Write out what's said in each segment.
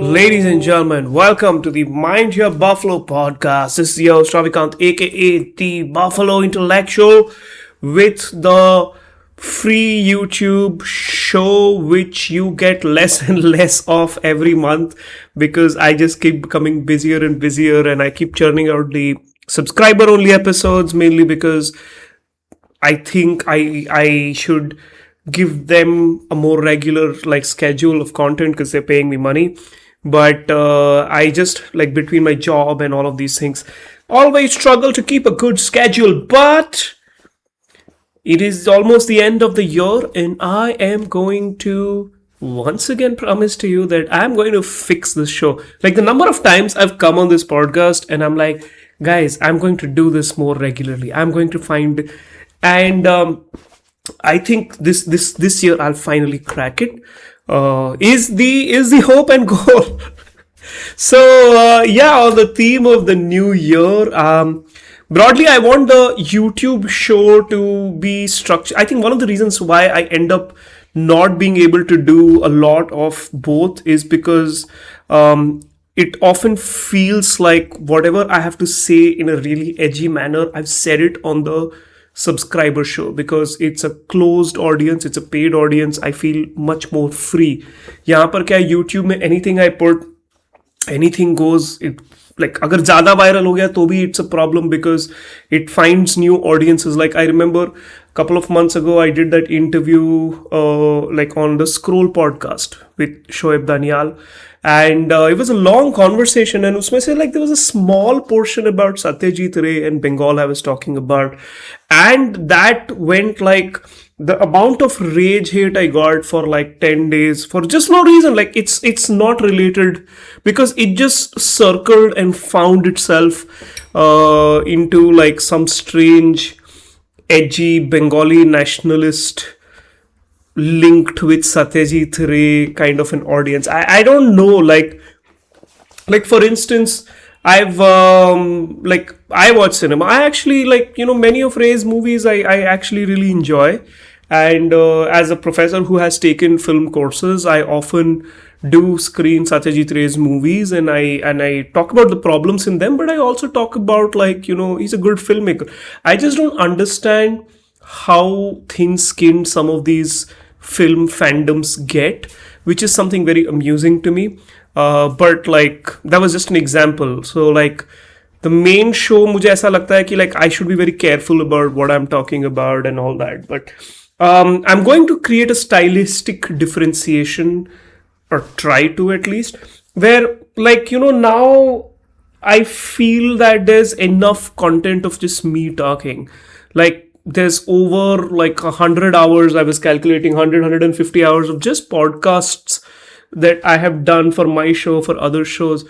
Ladies and gentlemen, welcome to the Mind Your Buffalo podcast. This is your host Ravikant, aka the Buffalo Intellectual, with the free YouTube show which you get less and less of every month because I just keep becoming busier and busier and I keep churning out the subscriber only episodes mainly because I think I should give them a more regular schedule of content because they're paying me money. But I just between my job and all of these things always struggle to keep a good schedule. But it is almost the end of the year and I am going to once again promise to you that I'm going to fix this show. Like the number of times I've come on this podcast and I'm like, guys, I'm going to do this more regularly. I'm going to find and I think this year I'll finally crack it. Is the hope and goal. So on the theme of the new year, broadly I want the YouTube show to be structured. I think one of the reasons why I end up not being able to do a lot of both is because it often feels like whatever I have to say in a really edgy manner, I've said it on the subscriber show because it's a closed audience, it's a paid audience. I feel much more free. यहाँ पर क्या YouTube में anything I put, anything goes. It अगर ज़्यादा viral हो गया तो भी it's a problem because it finds new audiences. Like I remember a couple of months ago I did that interview on the Scroll podcast with Shoaib Daniel. And it was a long conversation and usme se there was a small portion about Satyajit Ray and Bengal I was talking about, and that went the amount of rage hate I got for 10 days for just no reason. It's not related because it just circled and found itself into some strange edgy Bengali nationalist linked with Satyajit Ray kind of an audience. I don't know, for instance, I've I watch cinema. I actually many of Ray's movies I actually really enjoy. And as a professor who has taken film courses, I often do screen Satyajit Ray's movies and I talk about the problems in them, but I also talk about he's a good filmmaker. I just don't understand how thin-skinned some of these film fandoms get, which is something very amusing to me. But that was just an example. So the main show, मुझे ऐसा लगता है कि I should be very careful about what I'm talking about and all that. But I'm going to create a stylistic differentiation, or try to at least, where now I feel that there's enough content of just me talking. There's over 100 hours, I was calculating 150 hours of just podcasts that I have done for my show, for other shows.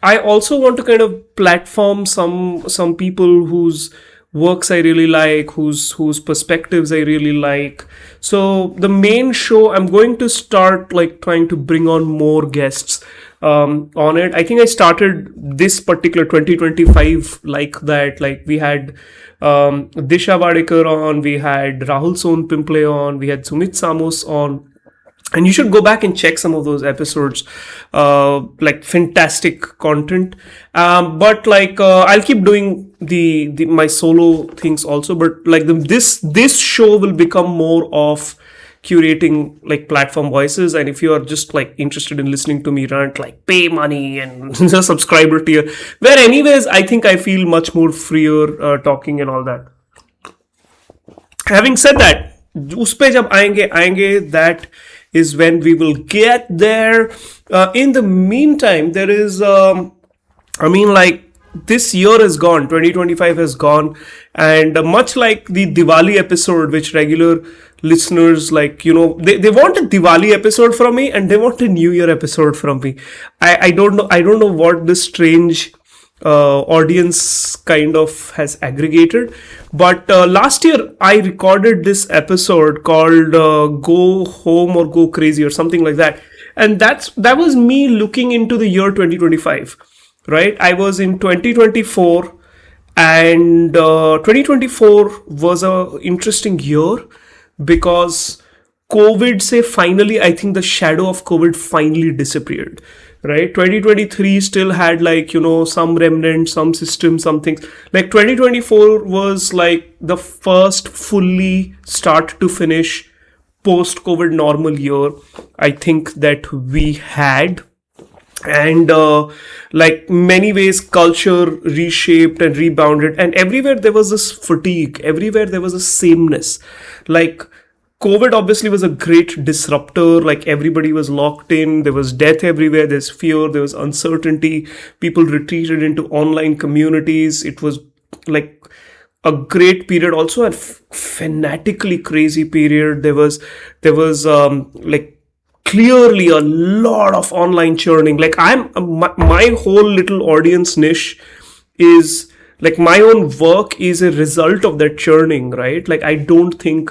I also want to kind of platform some people whose works I really like, whose perspectives I really like. So the main show, I'm going to start trying to bring on more guests on it. I think I started this particular 2025 like that. We had Disha Wadekar on, we had Rahul Son Pimple on, we had Sumit Samos on. And you should go back and check some of those episodes. Fantastic content. But I'll keep doing my solo things also. But this show will become more of curating platform voices. And if you are just interested in listening to me rant, pay money and a subscriber tier, where anyways I think I feel much more freer talking and all that. Having said that, उस पे जब आएंगे that is when we will get there. In the meantime, there is this year is gone, 2025 has gone, and much like the Diwali episode, which regular listeners they want a Diwali episode from me and they want a New Year episode from me. I don't know what this strange audience kind of has aggregated, but last year I recorded this episode called Go Home or Go Crazy or something like that, and that was me looking into the year 2025. Right, I was in 2024 and 2024 was a interesting year because COVID say finally, I think the shadow of COVID finally disappeared. right? 2023 still had like, some remnants, some systems, some things. Like 2024 was like the first fully start to finish post-COVID normal year I think that we had. And like many ways culture reshaped and rebounded, and everywhere there was this fatigue, everywhere there was a sameness. Like COVID obviously was a great disruptor, like everybody was locked in, there was death everywhere, there's fear, there was uncertainty, people retreated into online communities. It was like a great period, also a fanatically crazy period. There was like clearly a lot of online churning. Like my whole little audience niche is like my own work is a result of that churning, right? Like I don't think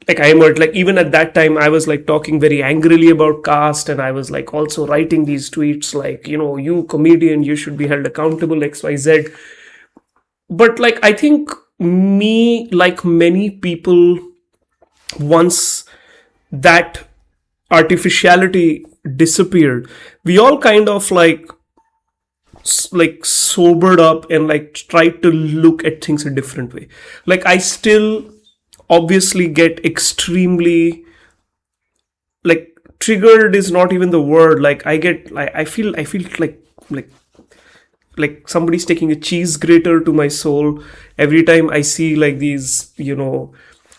like I emerged, like even at that time I was like talking very angrily about caste, and I was like also writing these tweets like, you comedian, you should be held accountable, XYZ. But like I think me, like many people, once that artificiality disappeared, we all kind of like sobered up and like tried to look at things a different way. Like I still obviously get extremely like triggered is not even the word. Like I feel like somebody's taking a cheese grater to my soul every time I see like these,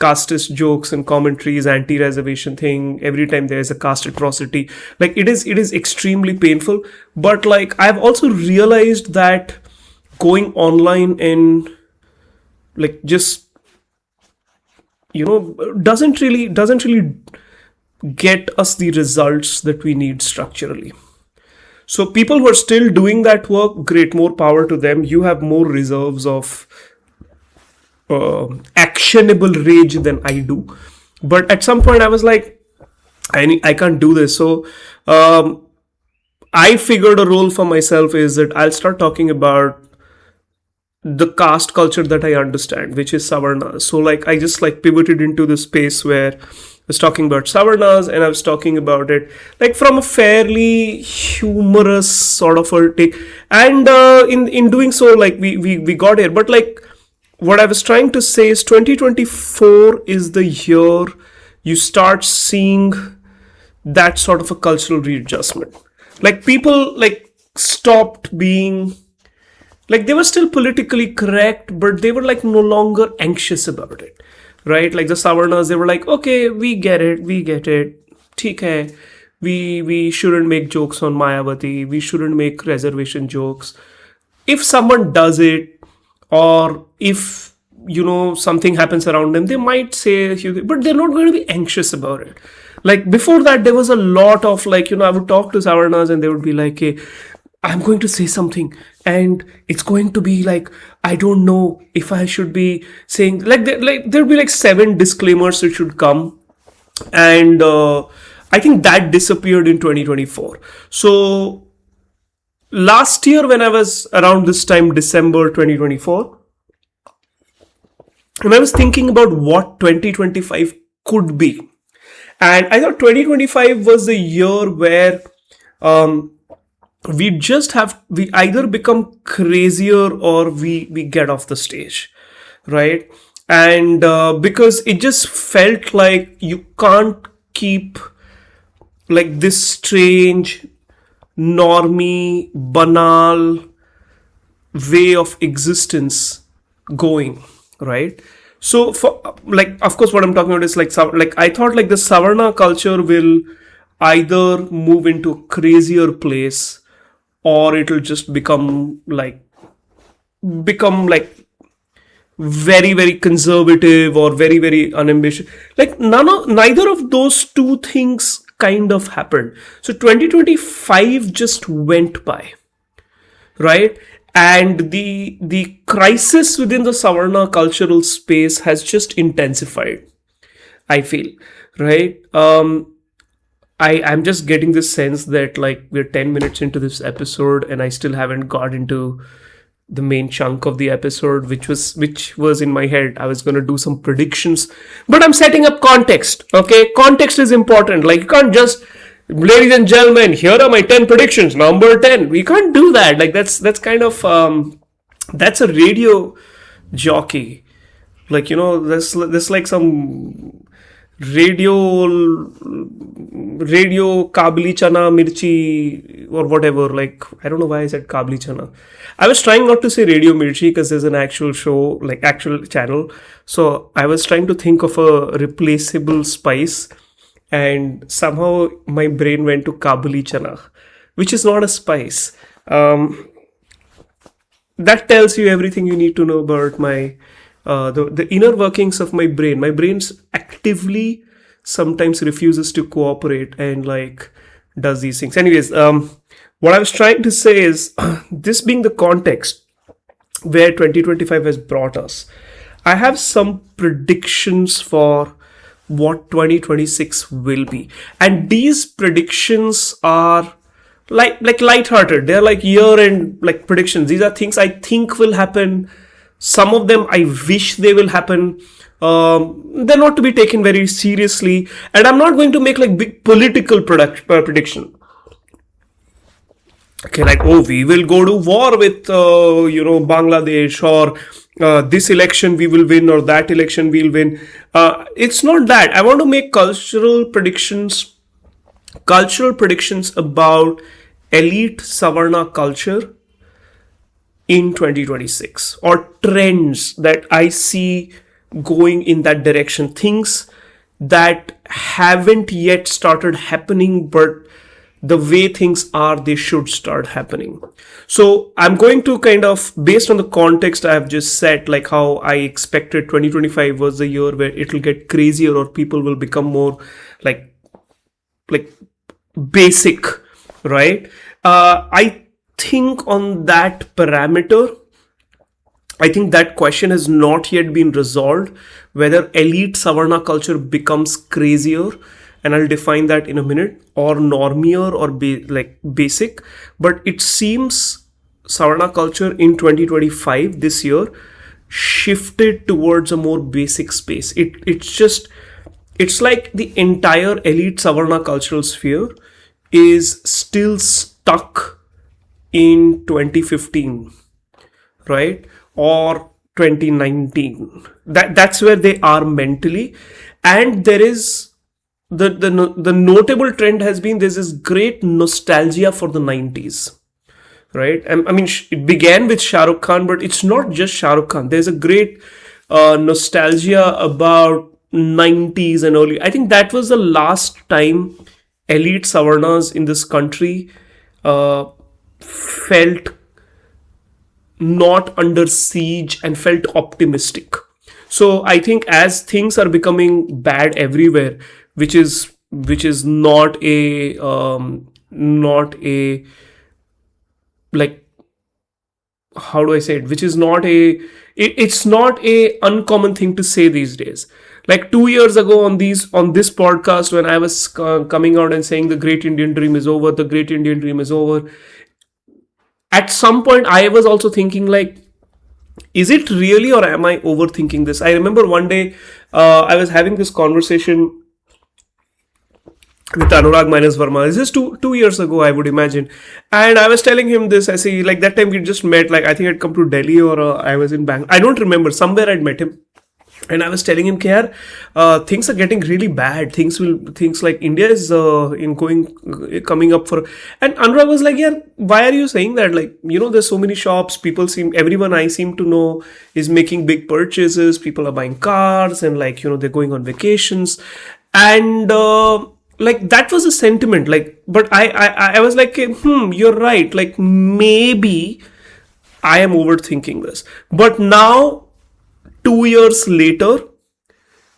casteist jokes and commentaries, anti-reservation thing. Every time there is a caste atrocity, like it is extremely painful. But like I've also realized that going online and like just doesn't really get us the results that we need structurally. So people who are still doing that work, great, more power to them. You have more reserves of actionable rage than I do. But at some point I was like, I can't do this. So I figured a role for myself is that I'll start talking about the caste culture that I understand, which is Savarnas. So like I just like pivoted into the space where I was talking about Savarnas, and I was talking about it like from a fairly humorous sort of a take. And in doing so, like we got here. But like what I was trying to say is 2024 is the year you start seeing that sort of a cultural readjustment. Like people like stopped being like, they were still politically correct, but they were like no longer anxious about it, right? Like the Savarnas, they were like, okay, we get it, theek hai. We shouldn't make jokes on Mayawati, we shouldn't make reservation jokes. If someone does it, or if something happens around them, they might say a few things, but they're not going to be anxious about it. Like before that, there was a lot of like, I would talk to Savarnas and they would be like, hey, I'm going to say something and it's going to be like, I don't know if I should be saying like there'll be like 7 disclaimers that should come. And I think that disappeared in 2024. So last year when I was around this time, December 2024, and I was thinking about what 2025 could be. And I thought 2025 was the year where we either become crazier or we get off the stage, right? And because it just felt like you can't keep like this strange, normie, banal way of existence going, right? So for like, of course, what I'm talking about is like I thought like the Savarna culture will either move into a crazier place, or it'll just become like very, very conservative or very, very unambitious. Like neither of those two things kind of happened. So 2025 just went by, right? And the crisis within the Savarna cultural space has just intensified, I feel, right? I'm just getting this sense that like we're 10 minutes into this episode and I still haven't got into the main chunk of the episode, which was in my head. I was going to do some predictions, but I'm setting up context. Okay. Context is important. Like you can't just ladies and gentlemen, here are my 10 predictions. Number 10. We can't do that. Like that's kind of that's a radio jockey. Like, there's like some radio kabli chana mirchi or whatever. Like, I don't know why I said kabli chana. I was trying not to say radio mirchi because there's an actual show, like actual channel. So I was trying to think of a replaceable spice, and somehow my brain went to kabli chana, which is not a spice. That tells you everything you need to know about my the inner workings of my brain. My brain's actively sometimes refuses to cooperate and like does these things. Anyways, what I was trying to say is this being the context where 2025 has brought us, I have some predictions for what 2026 will be, and these predictions are like lighthearted. They're like year-end like predictions. These are things I think will happen. Some of them I wish they will happen. They're not to be taken very seriously, and I'm not going to make like big political prediction. Okay, like, oh, we will go to war with Bangladesh, or this election we will win, or that election we'll win. It's not that. I want to make cultural predictions about elite Savarna culture in 2026, or trends that I see going in that direction, things that haven't yet started happening, but the way things are, they should start happening. So I'm going to kind of, based on the context I have just set, like how I expected 2025 was the year where it'll get crazier, or people will become more like basic, right? I think on that parameter, I think that question has not yet been resolved, whether elite Savarna culture becomes crazier, and I'll define that in a minute, or normier, or basic. But it seems Savarna culture in 2025, this year, shifted towards a more basic space. It's like the entire elite Savarna cultural sphere is still stuck in 2015, right? Or 2019. That's where they are mentally. And there is the notable trend has been there's this great nostalgia for the 90s, right? I mean, it began with Shah Rukh Khan, but it's not just Shah Rukh Khan. There's a great nostalgia about 90s and early. I think that was the last time elite Savarnas in this country felt not under siege and felt optimistic. So I think as things are becoming bad everywhere, which is not a like, how do I say it? Which is not it's not a uncommon thing to say these days. Like 2 years ago on this podcast, when I was coming out and saying the great Indian dream is over, the great Indian dream is over, at some point I was also thinking like, is it really, or am I overthinking this? I remember one day I was having this conversation with Anurag minus Verma. This is two years ago, I would imagine. And I was telling him this. I see, like that time we just met. Like I think I'd come to Delhi, or I was in Bangalore. I don't remember. Somewhere I'd met him. And I was telling him, "Kya, things are getting really bad. Things like India is coming up for." And Anurag was like, "Yeah, why are you saying that? Like, there's so many shops. Everyone I seem to know is making big purchases. People are buying cars, and like, they're going on vacations, and." Like that was a sentiment, like, but I was like, you're right. Like maybe I am overthinking this. But now, 2 years later,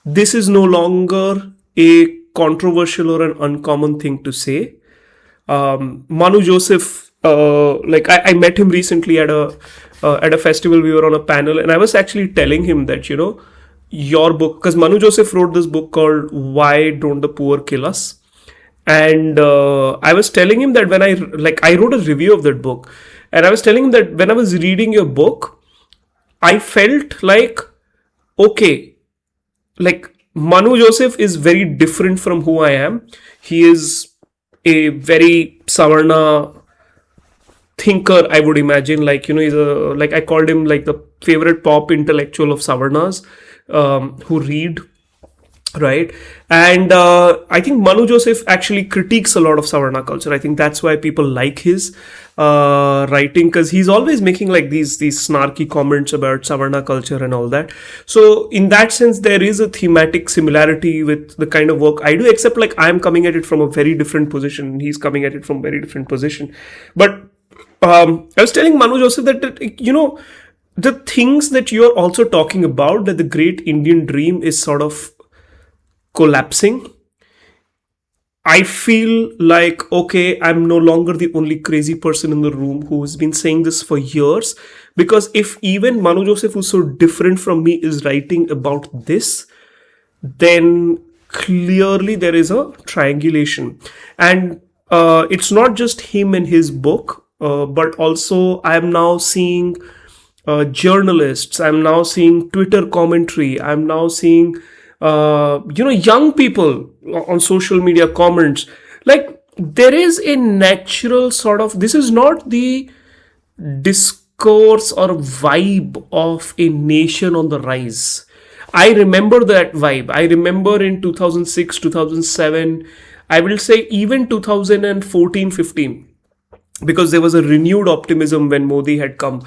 this is no longer a controversial or an uncommon thing to say. Manu Joseph, like I met him recently at a festival. We were on a panel, and I was actually telling him that, your book, because Manu Joseph wrote this book called Why Don't the Poor Kill Us? And I was telling him that when I wrote a review of that book, and I was telling him that when I was reading your book, I felt like, okay, like Manu Joseph is very different from who I am. He is a very Savarna thinker, I would imagine. Like, he's like I called him like the favorite pop intellectual of Savarnas, who read, right? And I think Manu Joseph actually critiques a lot of Savarna culture. I think that's why people like his writing, because he's always making like these snarky comments about Savarna culture and all that. So in that sense, there is a thematic similarity with the kind of work I do, except like I'm coming at it from a very different position and he's coming at it from a very different position. But I was telling Manu Joseph that the things that you're also talking about, that the great Indian dream is sort of collapsing. I feel like, okay, I'm no longer the only crazy person in the room who has been saying this for years. Because if even Manu Joseph, who's so different from me, is writing about this, then clearly there is a triangulation. And it's not just him and his book, but also I'm now seeing journalists, I'm now seeing Twitter commentary, I'm now seeing young people on social media comments. Like, there is a natural sort of, this is not the discourse or vibe of a nation on the rise. I remember that vibe. I remember in 2006, 2007, I will say even 2014-15, because there was a renewed optimism when Modi had come.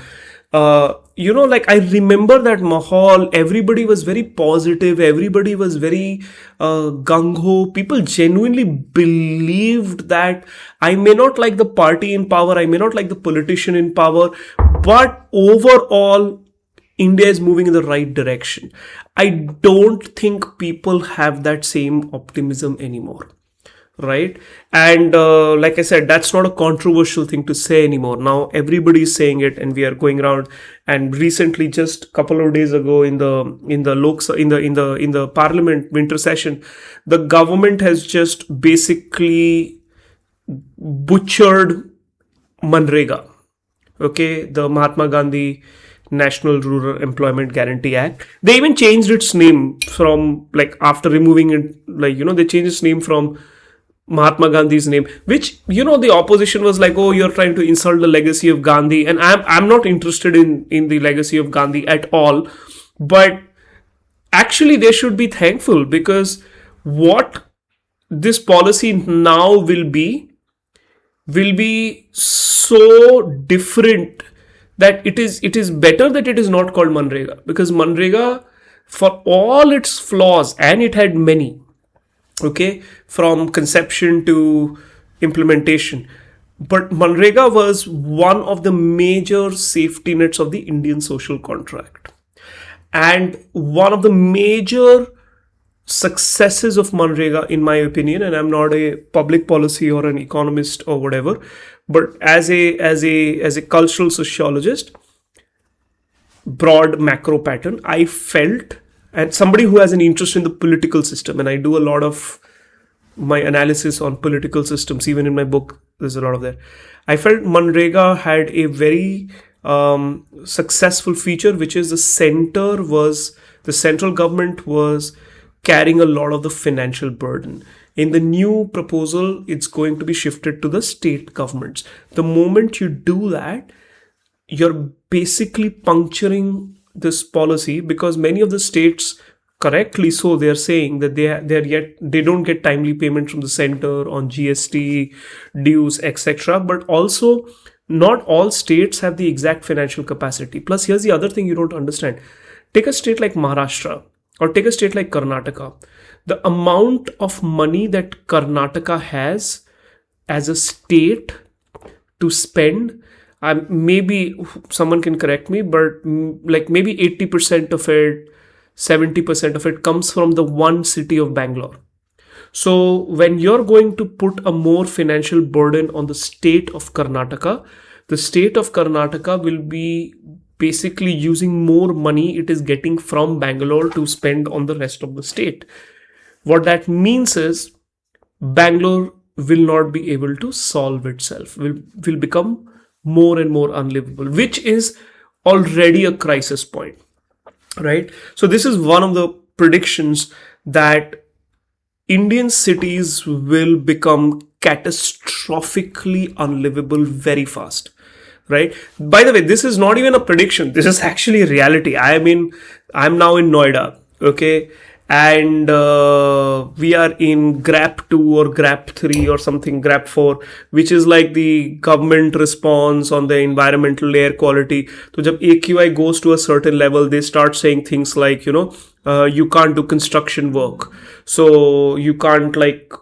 Like, I remember that mahal, everybody was very positive, everybody was very gung-ho. People genuinely believed that I may not like the party in power, I may not like the politician in power, but overall, India is moving in the right direction. I don't think people have that same optimism anymore. Right? And like I said, that's not a controversial thing to say anymore. Now everybody is saying it, and we are going around. And recently, just a couple of days ago, in the Parliament winter session, the government has just basically butchered Manrega. Okay, the Mahatma Gandhi National Rural Employment Guarantee Act. They even changed its name from, like, after removing it, like, they changed its name from Mahatma Gandhi's name, which, the opposition was like, oh, you're trying to insult the legacy of Gandhi. And I'm not interested in the legacy of Gandhi at all. But actually, they should be thankful, because what this policy now will be so different that it is better that it is not called Manrega. Because Manrega, for all its flaws, and it had many, okay, from conception to implementation, but Manrega was one of the major safety nets of the Indian social contract. And one of the major successes of Manrega, in my opinion, and I'm not a public policy or an economist or whatever, but as a cultural sociologist, broad macro pattern, I felt, and somebody who has an interest in the political system, and I do a lot of my analysis on political systems, even in my book, there's a lot of that. I felt Manrega had a very successful feature, which is the central government was carrying a lot of the financial burden. In the new proposal, it's going to be shifted to the state governments. The moment you do that, you're basically puncturing this policy, because many of the states, correctly so, they're saying that they don't get timely payment from the center on GST, dues, etc. But also, not all states have the exact financial capacity. Plus, here's the other thing you don't understand. Take a state like Maharashtra, or take a state like Karnataka. The amount of money that Karnataka has as a state to spend, maybe someone can correct me, but like maybe 80% of it, 70% of it comes from the one city of Bangalore. So when you're going to put a more financial burden on the state of Karnataka, the state of Karnataka will be basically using more money it is getting from Bangalore to spend on the rest of the state. What that means is Bangalore will not be able to solve itself, will become more and more unlivable, which is already a crisis point, right? So this is one of the predictions that Indian cities will become catastrophically unlivable very fast. Right? By the way, this is not even a prediction. This is actually a reality. I'm now in Noida. Okay. And we are in GRAP 2 or GRAP 3 or something, GRAP 4, which is like the government response on the environmental air quality. So jab AQI goes to a certain level, they start saying things like, you can't do construction work. So you can't like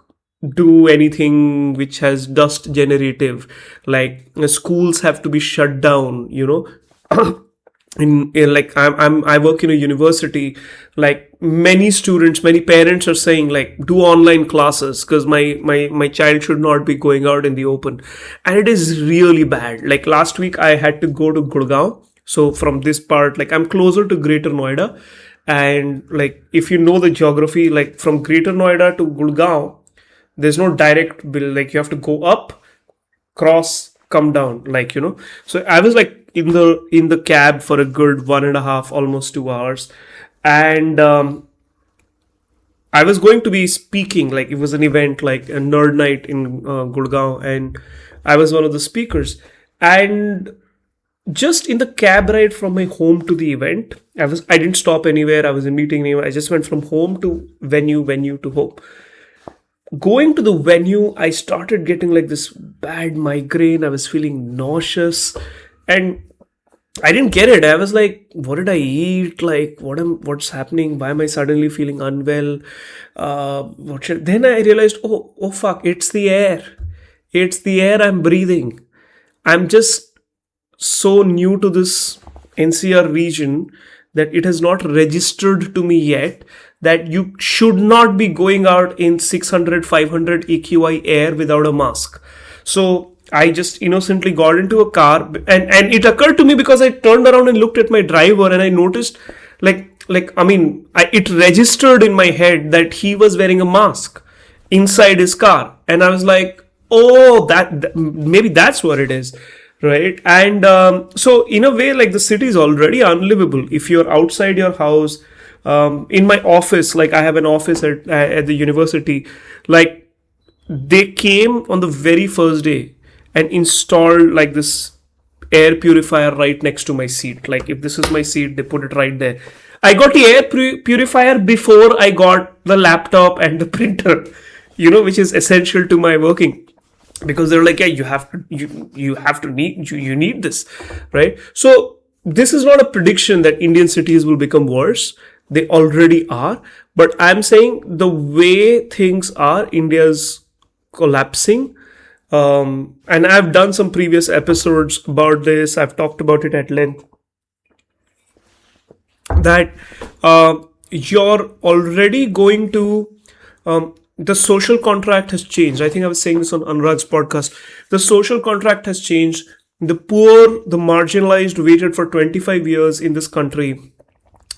do anything which has dust generative, like schools have to be shut down, in like I work in a university, like many parents are saying like do online classes because my child should not be going out in the open, and it is really bad. Like last week I had to go to Gurgaon, so from this part, like I'm closer to Greater Noida, and like if you know the geography, like from Greater Noida to Gurgaon, there's no direct bill, like you have to go up, cross, come down, like so I was like in the cab for a good 1.5 almost 2 hours, and I was going to be speaking, like it was an event like a nerd night in Gurgaon, and I was one of the speakers. And just in the cab ride from my home to the event, I didn't stop anywhere, I was in meeting anywhere, I just went from home to venue to home. Going to the venue, I started getting like this bad migraine. I was feeling nauseous, and I didn't get it. I was like, what did I eat? Like, what's happening? Why am I suddenly feeling unwell? Then I realized, oh fuck, it's the air. It's the air I'm breathing. I'm just so new to this NCR region that it has not registered to me yet that you should not be going out in 600, 500 AQI air without a mask. So I just innocently got into a car, and it occurred to me because I turned around and looked at my driver, and I noticed it registered in my head that he was wearing a mask inside his car. And I was like, oh, that maybe that's what it is. Right. And so in a way, like the city is already unlivable. If you're outside your house, in my office, like I have an office at the university, like they came on the very first day and installed like this air purifier right next to my seat. Like if this is my seat, they put it right there. I got the air purifier before I got the laptop and the printer, which is essential to my working. Because they're like, yeah, you need this, right? So this is not a prediction that Indian cities will become worse. They already are. But I'm saying the way things are, India's collapsing. And I've done some previous episodes about this. I've talked about it at length. That you're already going to... the social contract has changed. I think I was saying this on Anurag's podcast. The social contract has changed. The poor, the marginalized waited for 25 years in this country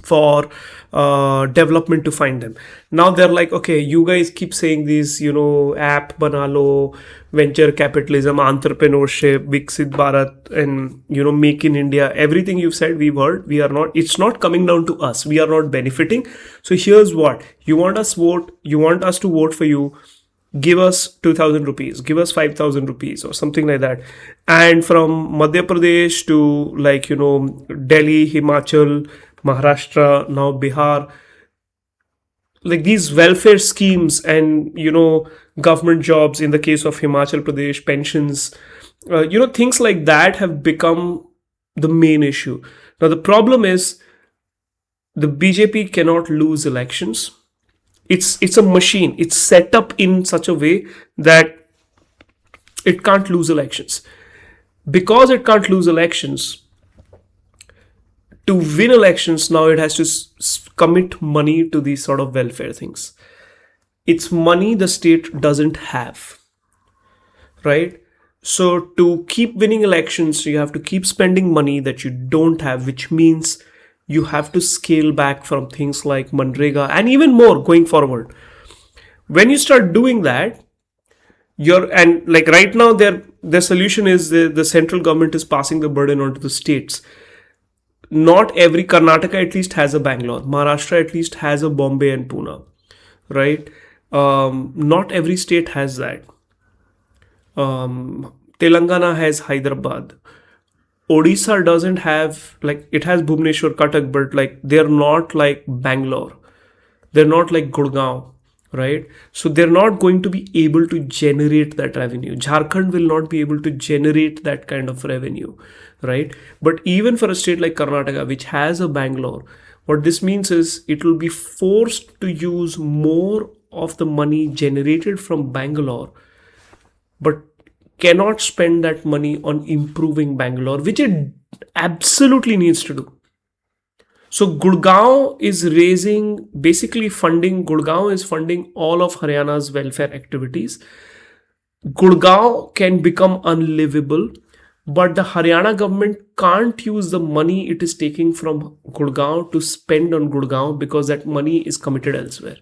for development to find them. Now they're like, okay, you guys keep saying these, app banalo, venture capitalism, entrepreneurship, Viksit Bharat, and, make in India. Everything you've said, we've heard. It's not coming down to us. We are not benefiting. So here's what. You want us to vote for you. Give us 2,000 rupees, give us 5,000 rupees or something like that. And from Madhya Pradesh to Delhi, Himachal, Maharashtra, now Bihar, like these welfare schemes and, government jobs in the case of Himachal Pradesh, pensions, things like that have become the main issue. Now, the problem is the BJP cannot lose elections. It's a machine. It's set up in such a way that it can't lose elections. Because it can't lose elections, to win elections, now it has to commit money to these sort of welfare things. It's money the state doesn't have, right? So to keep winning elections, you have to keep spending money that you don't have, which means you have to scale back from things like Manrega and even more going forward. When you start doing that, right now their solution is the central government is passing the burden onto the states. Not every Karnataka at least has a Bangalore. Maharashtra at least has a Bombay and Pune, right? Not every state has that. Telangana has Hyderabad. Odisha doesn't have, like, it has Bhubaneswar, Cuttack, but like they're not like Bangalore. They're not like Gurgaon, right? So they're not going to be able to generate that revenue. Jharkhand will not be able to generate that kind of revenue, right? But even for a state like Karnataka, which has a Bangalore, what this means is it will be forced to use more of the money generated from Bangalore, but cannot spend that money on improving Bangalore, which it absolutely needs to do. So Gurgaon is Gurgaon is funding all of Haryana's welfare activities. Gurgaon can become unlivable, but the Haryana government can't use the money it is taking from Gurgaon to spend on Gurgaon because that money is committed elsewhere.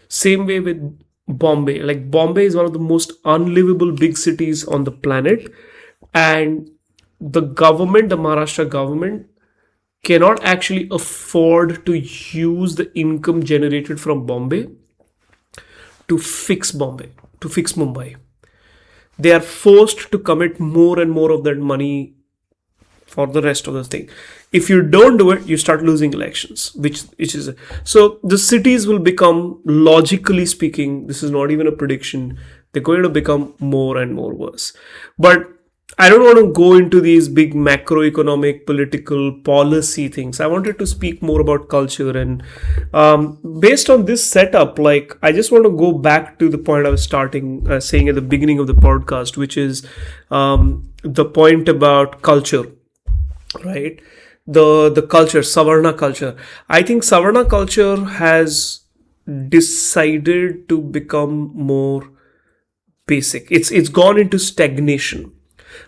Same way with Bombay. Like, Bombay is one of the most unlivable big cities on the planet, and the Maharashtra government, cannot actually afford to use the income generated from Bombay to fix Mumbai. They are forced to commit more and more of that money for the rest of the thing. If you don't do it, you start losing elections, which is so the cities will become, logically speaking, this is not even a prediction, they're going to become more and more worse. But I don't want to go into these big macroeconomic, political, policy things. I wanted to speak more about culture, and based on this setup, like, I just want to go back to the point I was saying at the beginning of the podcast, which is the point about culture, right? The culture, Savarna culture. I think Savarna culture has decided to become more basic. It's gone into stagnation.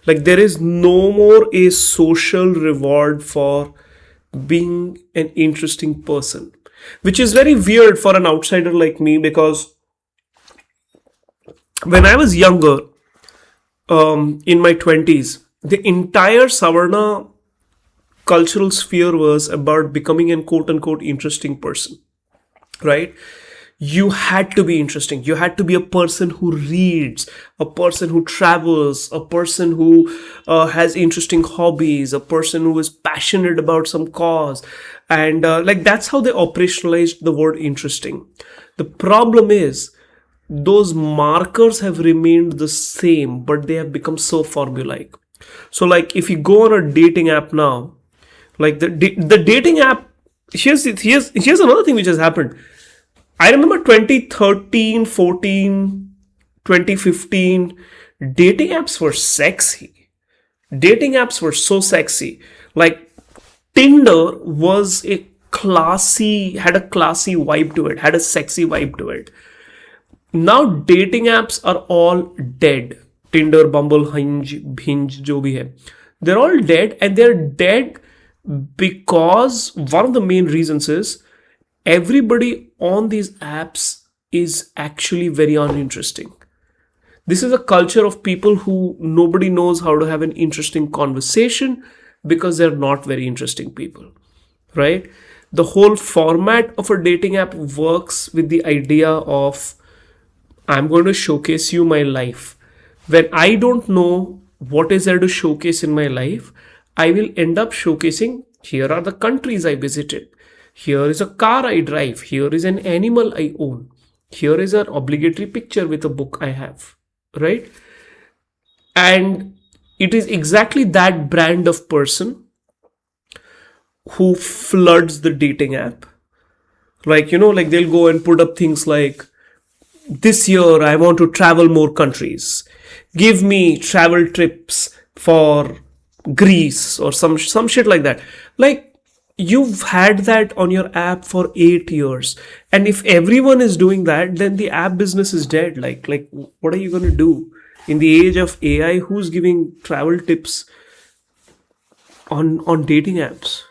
Like, there is no more a social reward for being an interesting person, which is very weird for an outsider like me, because when I was younger, in my 20s, the entire Savarna cultural sphere was about becoming an quote-unquote interesting person, right? You had to be interesting. You had to be a person who reads, a person who travels, a person who has interesting hobbies, a person who is passionate about some cause. And like, that's how they operationalized the word interesting. The problem is, those markers have remained the same, but they have become so formulaic. So like, if you go on a dating app now, like the dating app, here's another thing which has happened. I remember 2013, 14, 2015, dating apps were sexy. Dating apps were so sexy. Like, Tinder was had a classy vibe to it, had a sexy vibe to it. Now dating apps are all dead. Tinder, Bumble, Hinge, jo bhi hai. They're all dead, and they're dead because one of the main reasons is everybody on these apps is actually very uninteresting. This is a culture of people who nobody knows how to have an interesting conversation because they're not very interesting people, right? The whole format of a dating app works with the idea of, I'm going to showcase you my life. When I don't know what is there to showcase in my life, I will end up showcasing, here are the countries I visited. Here is a car I drive. Here is an animal I own. Here is an obligatory picture with a book I have, right? And it is exactly that brand of person who floods the dating app. Like, like they'll go and put up things like, this year I want to travel more countries. Give me travel trips for Greece or some shit like that. Like, you've had that on your app for 8 years. And if everyone is doing that, then the app business is dead. Like what are you going to do? In the age of AI, who's giving travel tips on dating apps?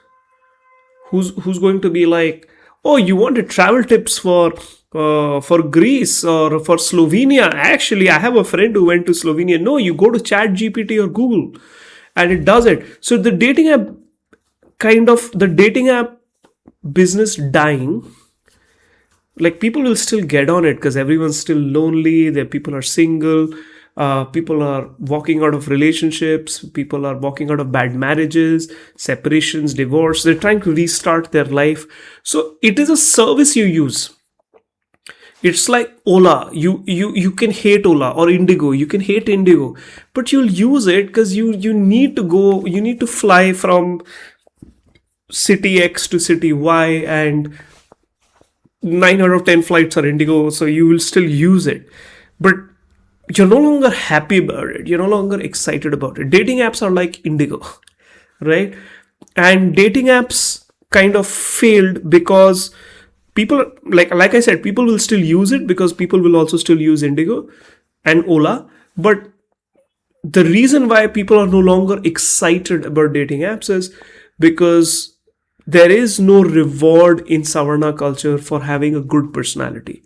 Who's going to be like, oh, you wanted travel tips for Greece or for Slovenia? Actually, I have a friend who went to Slovenia. No, you go to ChatGPT or Google and it does it. So the dating app business dying Like, people will still get on it because everyone's still lonely. People are single. People are walking out of relationships. People are walking out of bad marriages, separations, divorce. They're trying to restart their life. So it is a service you use. It's like Ola. You can hate Ola, or Indigo. You can hate Indigo, but you'll use it because you need to go. You need to fly from city X to city Y, and 9 out of 10 flights are Indigo, so you will still use it. But you're no longer happy about it. You're no longer excited about it. Dating apps are like Indigo, right? And dating apps kind of failed because people, like I said, people will still use it because people will also still use Indigo and Ola. But the reason why people are no longer excited about dating apps is because there is no reward in Savarna culture for having a good personality.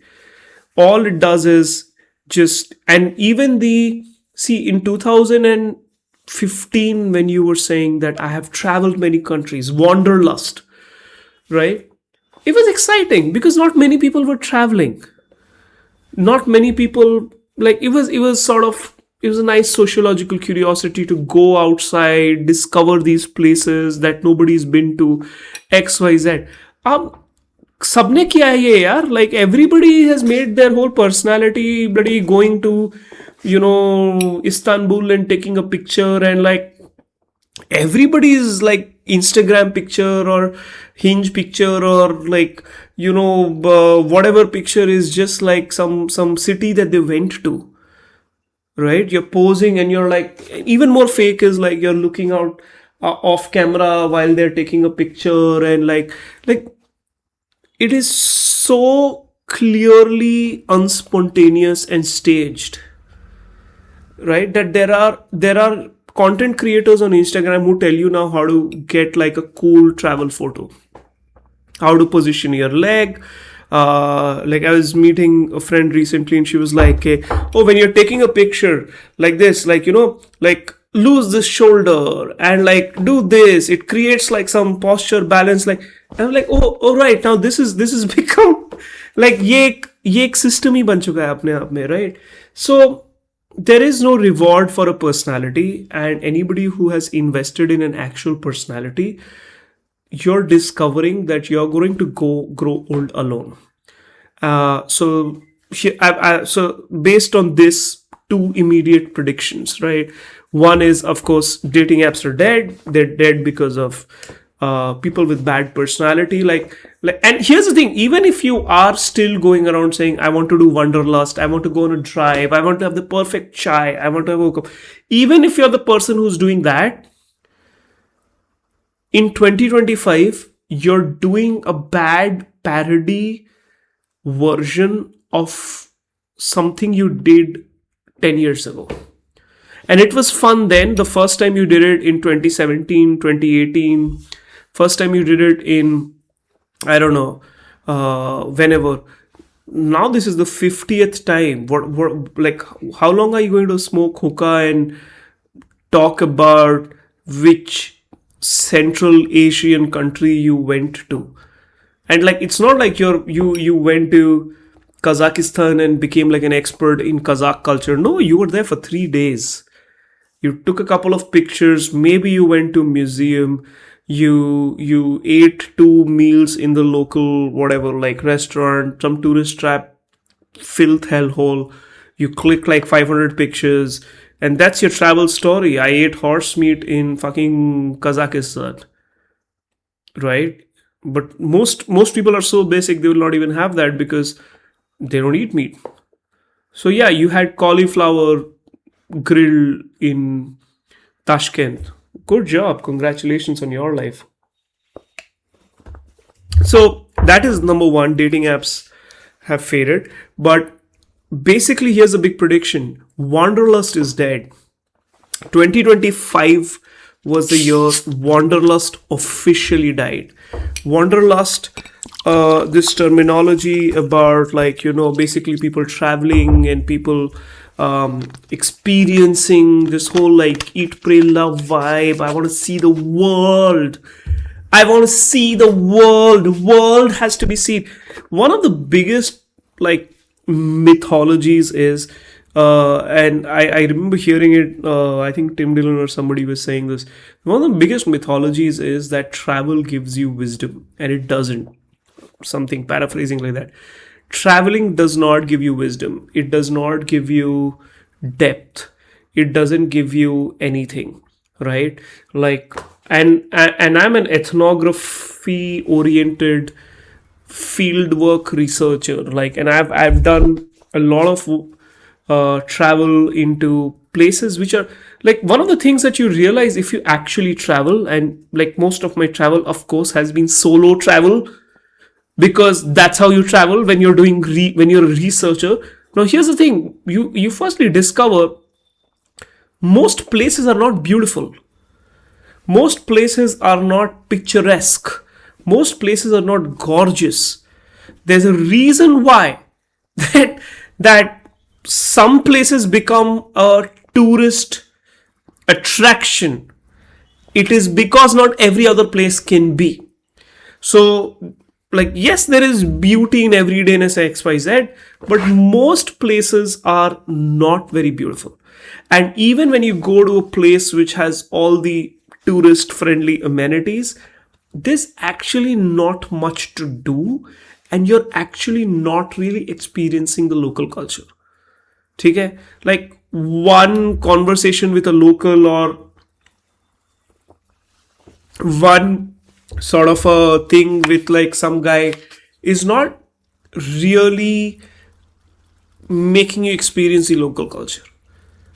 All it does is just, and even in 2015, when you were saying that I have traveled many countries, wanderlust, right? It was exciting because not many people were traveling. Not many people, like, it was a nice sociological curiosity to go outside, discover these places that nobody's been to, XYZ. सबने किया है ये यार. Like, everybody has made their whole personality bloody going to, Istanbul and taking a picture, and like everybody's like Instagram picture or Hinge picture or like, whatever picture is just like some city that they went to. Right? You're posing and you're like, even more fake is like you're looking out off camera while they're taking a picture, and like it is so clearly unspontaneous and staged, right? That there are content creators on Instagram who tell you now how to get like a cool travel photo, how to position your leg. Like, I was meeting a friend recently and she was like, oh, when you're taking a picture like this, like, like lose this shoulder and like do this, it creates like some posture balance. Like, I'm like, oh right, now this is become like ye ek system hi ban chuka hai apne aap mein, right? So there is no reward for a personality, and anybody who has invested in an actual personality, you're discovering that you're going to grow old alone. So based on this, two immediate predictions, right? One is, of course, dating apps are dead. They're dead because of people with bad personality. Like, and here's the thing: even if you are still going around saying, "I want to do wanderlust, I want to go on a drive, I want to have the perfect chai, I want to have a," even if you're the person who's doing that, in 2025, you're doing a bad parody version of something you did 10 years ago. And it was fun then. The first time you did it in 2017, 2018, first time you did it in, I don't know, whenever. Now this is the 50th time. What, like, how long are you going to smoke hookah and talk about which Central Asian country you went to? And like, it's not like you went to Kazakhstan and became like an expert in Kazakh culture. No, you were there for 3 days. You took a couple of pictures. Maybe you went to a museum. You ate 2 meals in the local whatever, like restaurant, some tourist trap, filth hellhole. You click like 500 pictures, and that's your travel story. I ate horse meat in fucking Kazakhstan, right? But most people are so basic, they will not even have that because they don't eat meat. So yeah, you had cauliflower grill in Tashkent. Good job. Congratulations on your life. So that is number one. Dating apps have faded. But basically, here's a big prediction. Wanderlust is dead. 2025 was the year Wanderlust officially died. Wanderlust, this terminology about like, basically people traveling and people experiencing this whole like eat, pray, love vibe. I want to see the world. I want to see the world. The world has to be seen. one of the biggest like mythologies is, and I remember hearing it, I think Tim Dillon or somebody was saying this. One of the biggest mythologies is that travel gives you wisdom, and it doesn't. Something paraphrasing like that. Traveling does not give you wisdom. It does not give you depth. It doesn't give you anything, right? Like, and I'm an ethnography oriented fieldwork researcher, like, and I've done a lot of travel into places which are like, one of the things that you realize if you actually travel, and like most of my travel of course has been solo travel, because that's how you travel when you're doing when you're a researcher. Now here's the thing, you firstly discover most places are not beautiful, most places are not picturesque, most places are not gorgeous. There's a reason why that some places become a tourist attraction. It is because not every other place can be. So, like, yes, there is beauty in everydayness XYZ, but most places are not very beautiful. And even when you go to a place which has all the tourist friendly amenities, there's actually not much to do, and you're actually not really experiencing the local culture. Okay? Like, one conversation with a local, or one sort of a thing with like some guy is not really making you experience the local culture.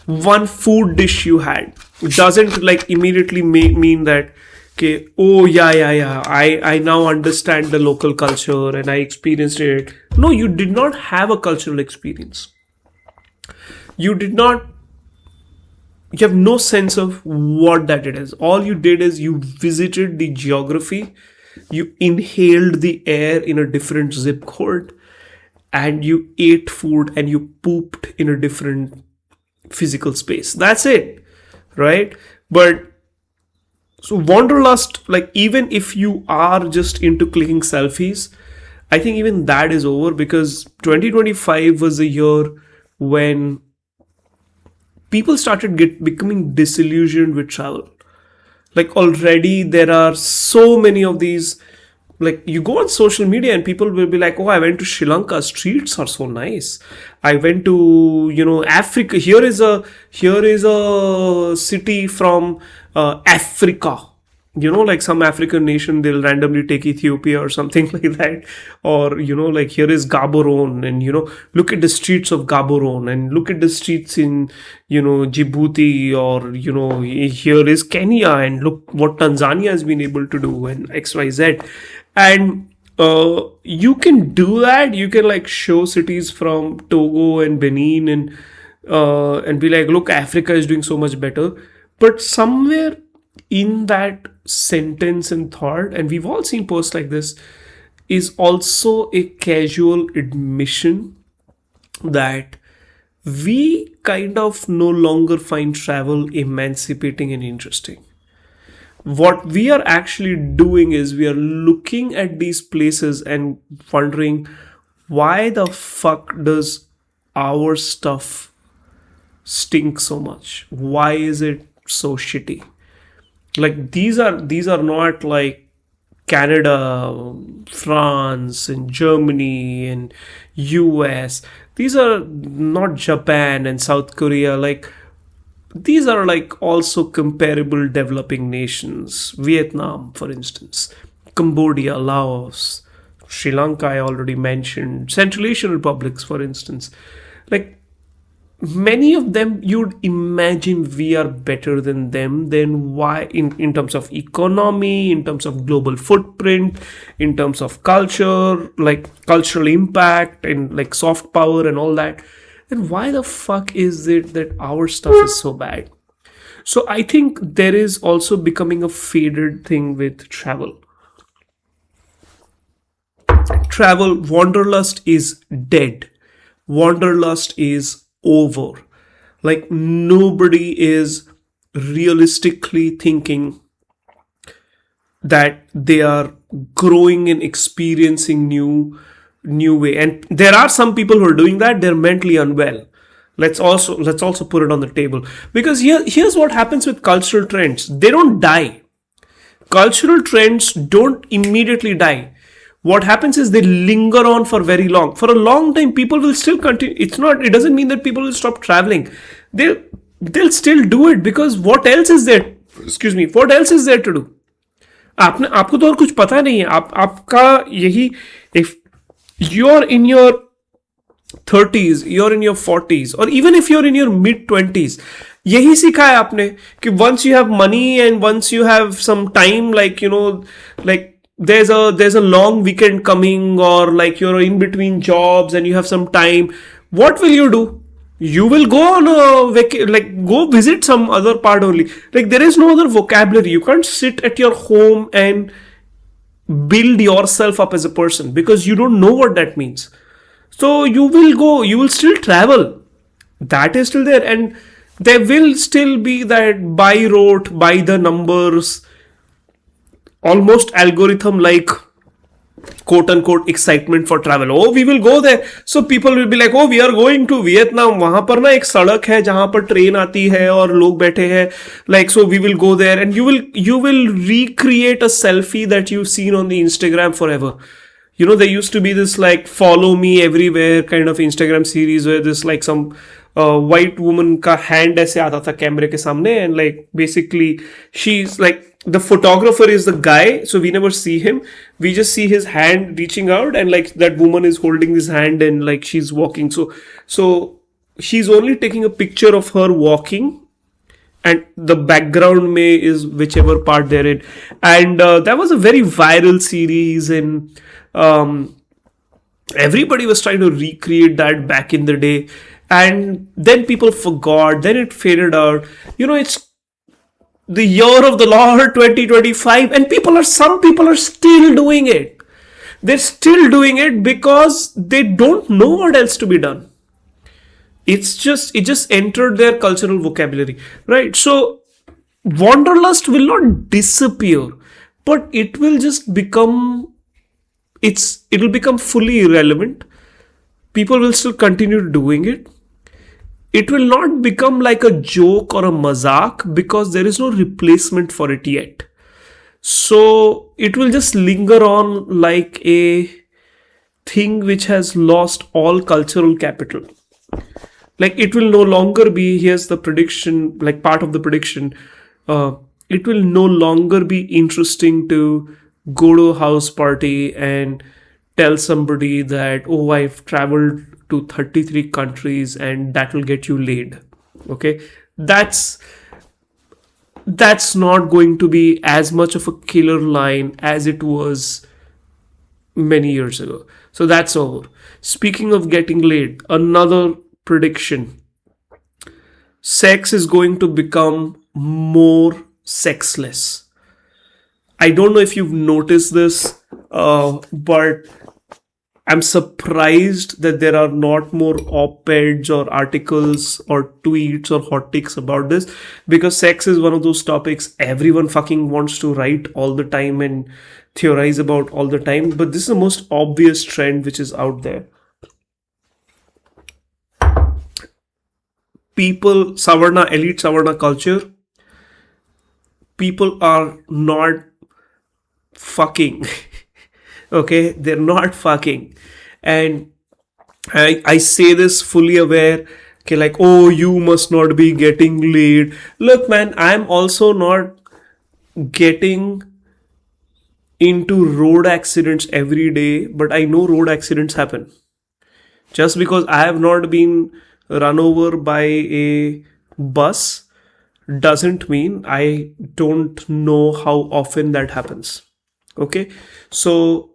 One food dish you had doesn't like immediately mean that, okay, oh yeah, I now understand the local culture and I experienced it. No, you did not have a cultural experience. You have no sense of what that it is. All you did is you visited the geography, you inhaled the air in a different zip code, and you ate food and you pooped in a different physical space. That's it, right? But so wanderlust, like, even if you are just into clicking selfies, I think even that is over, because 2025 was a year when people started becoming disillusioned with travel. Like, already there are so many of these, like, you go on social media and people will be like, oh, I went to Sri Lanka, streets are so nice. I went to, Africa. Here is a city from Africa. Like some African nation, they'll randomly take Ethiopia or something like that. Or, like, here is Gaborone, and, look at the streets of Gaborone, and look at the streets in, Djibouti, or, here is Kenya, and look what Tanzania has been able to do, and XYZ. And you can do that. You can like show cities from Togo and Benin, and be like, look, Africa is doing so much better. But somewhere in that sentence and thought, and we've all seen posts like this, is also a casual admission that we kind of no longer find travel emancipating and interesting. What we are actually doing is we are looking at these places and wondering, why the fuck does our stuff stink so much? Why is it so shitty? Like, these are not like Canada, France, and Germany, and US. These are not Japan and South Korea. Like, these are like also comparable developing nations. Vietnam, for instance, Cambodia, Laos, Sri Lanka, I already mentioned, Central Asian republics, for instance. Like, many of them, you'd imagine we are better than them. Then why, in terms of economy, in terms of global footprint, in terms of culture, like cultural impact, and like soft power and all that, then why the fuck is it that our stuff is so bad? So I think there is also becoming a faded thing with travel. Wanderlust is dead. Wanderlust is over. Like, nobody is realistically thinking that they are growing and experiencing new new way. And there are some people who are doing that. They're mentally unwell. Let's also put it on the table, because here's what happens with cultural trends. They don't die. Cultural trends don't immediately die. What happens is they linger on for very long. For a long time, people will still continue. It doesn't mean that people will stop traveling. They'll still do it, because what else is there? Excuse me. What else is there to do? आपको तो और कुछ पता नहीं है. आपका यही, if you're in your 30s, you're in your 40s, or even if you're in your mid 20s, यही सीखा है आपने कि once you have money and once you have some time, like, like there's a long weekend coming, or like you're in between jobs and you have some time, what will you do? You will go on go visit some other part only. Like, there is no other vocabulary. You can't sit at your home and build yourself up as a person, because you don't know what that means. So you will still travel. That is still there. And there will still be that by rote, by the numbers, almost algorithm like quote unquote excitement for travel. Oh, we will go there. So people will be like, oh, we are going to Vietnam. वहां पर ना एक सड़क है जहां पर train आती है और लोग बैठे हैं. Like, so we will go there, and you will recreate a selfie that you've seen on the Instagram forever. There used to be this like follow me everywhere kind of Instagram series where this like some white woman का hand ऐसे आता था कैमरे के सामने, and like basically she's like, the photographer is the guy, so we never see him. We just see his hand reaching out, and like that woman is holding his hand and like she's walking. So she's only taking a picture of her walking, and the background is whichever part they're in. And that was a very viral series, and everybody was trying to recreate that back in the day. And then people forgot, then it faded out. It's the year of the Lord 2025, and some people are still doing it. They're still doing it because they don't know what else to be done. It just entered their cultural vocabulary, right? So wanderlust will not disappear, but it will just become, it'll become fully irrelevant. People will still continue doing it. It will not become like a joke or a mazak, because there is no replacement for it yet. So it will just linger on like a thing which has lost all cultural capital. Like, it will no longer be, here's the prediction, like part of the prediction, it will no longer be interesting to go to a house party and tell somebody that, oh, I've traveled to 33 countries and that will get you laid. Okay, that's not going to be as much of a killer line as it was many years ago. So that's over. Speaking of getting laid, another prediction: sex is going to become more sexless. I don't know if you've noticed this, but I'm surprised that there are not more op-eds or articles or tweets or hot takes about this, because sex is one of those topics everyone fucking wants to write all the time and theorize about all the time. But this is the most obvious trend which is out there. People, elite Savarna culture, people are not fucking. Okay, they're not fucking. And I say this fully aware, okay, like, oh, you must not be getting laid. Look, man, I'm also not getting into road accidents every day, but I know road accidents happen. Just because I have not been run over by a bus doesn't mean I don't know how often that happens. Okay, so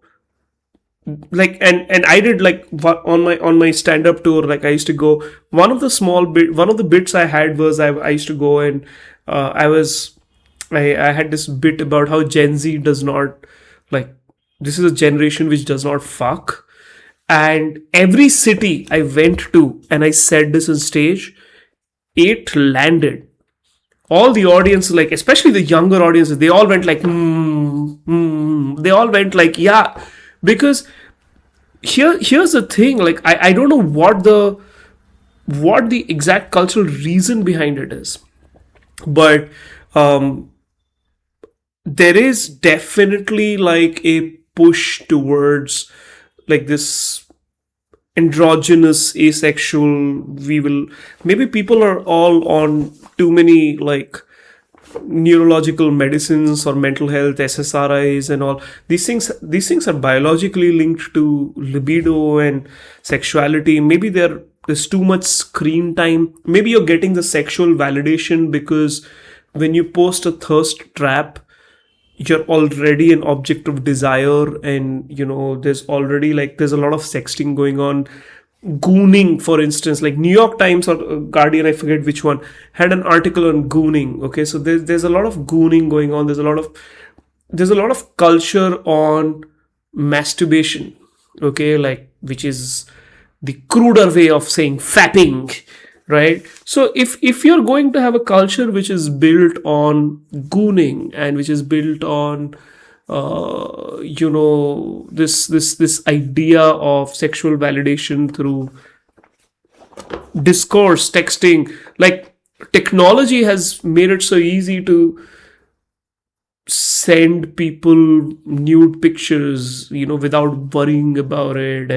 like, and I did like on my stand-up tour, like I used to go, one of the bits I had was I used to go and I had this bit about how Gen Z does not, like, this is a generation which does not fuck. And every city I went to and I said this on stage, it landed. All the audience, like especially the younger audiences, they all went like, they all went like, yeah. Because here's the thing, like I don't know what the exact cultural reason behind it is, but um there is definitely like a push towards like this androgynous asexual. We will, maybe people are all on too many like neurological medicines or mental health SSRIs and all these things are biologically linked to libido and sexuality. Maybe there's too much screen time. Maybe you're getting the sexual validation because when you post a thirst trap, you're already an object of desire, and there's a lot of sexting going on. Gooning, for instance, like New York Times or Guardian, I forget which one, had an article on gooning. Okay, so there's a lot of gooning going on. There's a lot of culture on masturbation. Okay, like, which is the cruder way of saying fapping, right? So if you're going to have a culture which is built on gooning and which is built on this idea of sexual validation through discourse, texting, like technology has made it so easy to send people nude pictures, without worrying about it,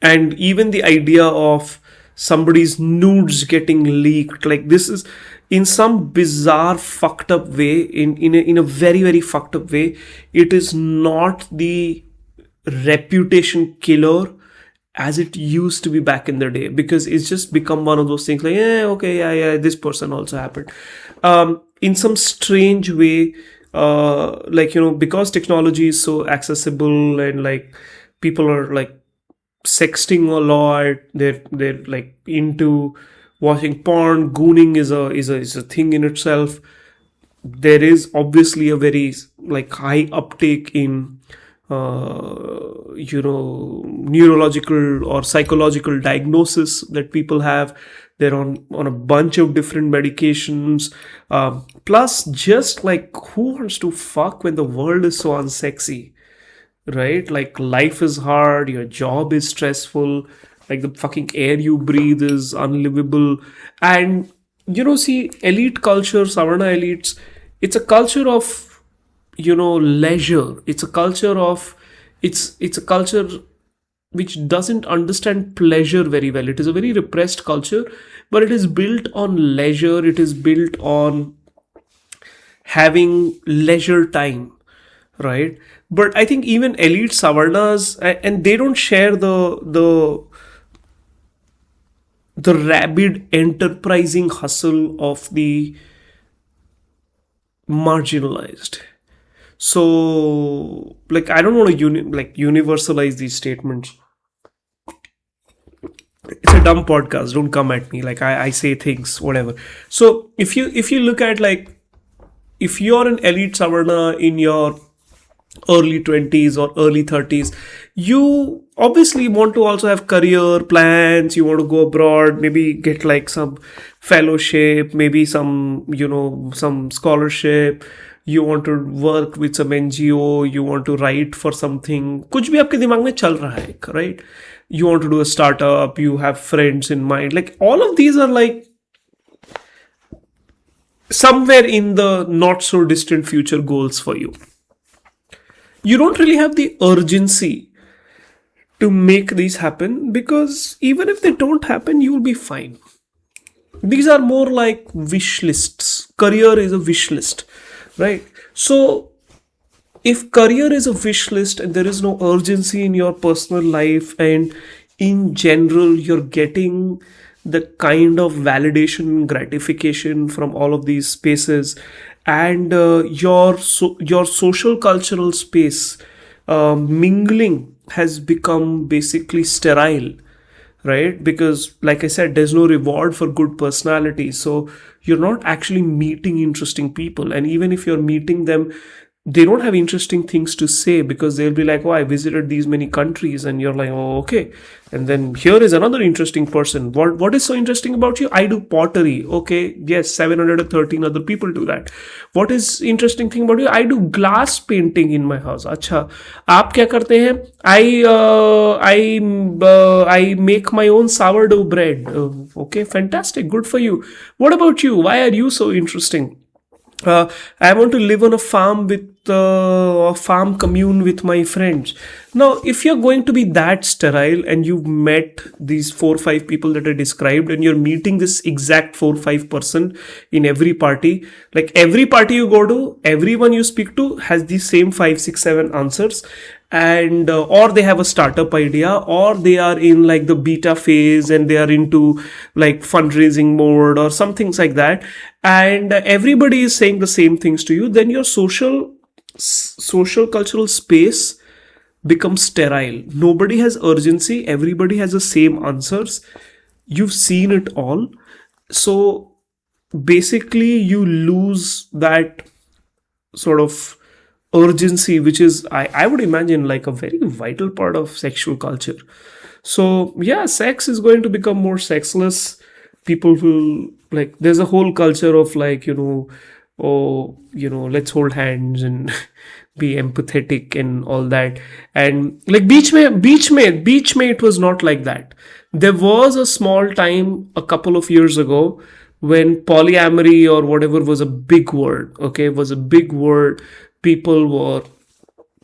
and even the idea of somebody's nudes getting leaked, like this is in some bizarre fucked up way, in a very very fucked up way, it is not the reputation killer as it used to be back in the day, because it's just become one of those things like, yeah, okay, yeah, this person also happened. In some strange way, because technology is so accessible, and like people are like sexting a lot, they're like into watching porn. Gooning is a thing in itself. There is obviously a very like high uptake in neurological or psychological diagnosis that people have. They're on a bunch of different medications. Plus, just like, who wants to fuck when the world is so unsexy, right? Like, life is hard, your job is stressful, like the fucking air you breathe is unlivable. And see, elite culture, Savarna elites, it's a culture of leisure. It's a culture of it's a culture which doesn't understand pleasure very well. It is a very repressed culture, but it is built on leisure. It is built on having leisure time, right? But I think even elite Savarnas, and they don't share the rabid enterprising hustle of the marginalized. So, like, I don't want to universalize these statements. It's a dumb podcast. Don't come at me. Like, I say things, whatever. So if you look at, like, if you're an elite Savarna in your early 20s or early 30s, you obviously want to also have career plans. You want to go abroad, maybe get like some fellowship, maybe some some scholarship. You want to work with some NGO, you want to write for something, कुछ भी आपके दिमाग में चल रहा है, right? You want to do a startup, you have friends in mind. Like, all of these are like somewhere in the not so distant future goals for you. You don't really have the urgency to make these happen, because even if they don't happen, you will be fine. These are more like wish lists. Career is a wish list, right? So if career is a wish list and there is no urgency in your personal life, and in general you're getting the kind of validation and gratification from all of these spaces, and your social cultural space mingling has become basically sterile, right? Because, like I said, there's no reward for good personality. So you're not actually meeting interesting people. And even if you're meeting them, they don't have interesting things to say, because they'll be like, oh, I visited these many countries, and you're like, oh, okay. And then here is another interesting person. What is so interesting about you? I do pottery. Okay, yes, 713 other people do that. What is interesting thing about you? I do glass painting in my house. अच्छा, आप क्या करते हैं? I make my own sourdough bread. Okay, fantastic, good for you. What about you? Why are you so interesting? I want to live on a farm with a farm commune with my friends. Now, if you're going to be that sterile and you've met these 4 or 5 people that I described, and you're meeting this exact 4 or 5 person in every party, like every party you go to, everyone you speak to has the same 5, 6, 7 answers, and or they have a startup idea, or they are in like the beta phase and they are into like fundraising mode or some things like that, and everybody is saying the same things to you, then your social cultural space becomes sterile. Nobody has urgency, everybody has the same answers, you've seen it all. So basically you lose that sort of urgency, which is, I would imagine, like a very vital part of sexual culture. So yeah, sex is going to become more sexless. People will, like, there's a whole culture of like, oh, let's hold hands and be empathetic and all that. And like beach mein it was not like that. There was a small time a couple of years ago when polyamory or whatever was a big word. Okay, was a big word. People were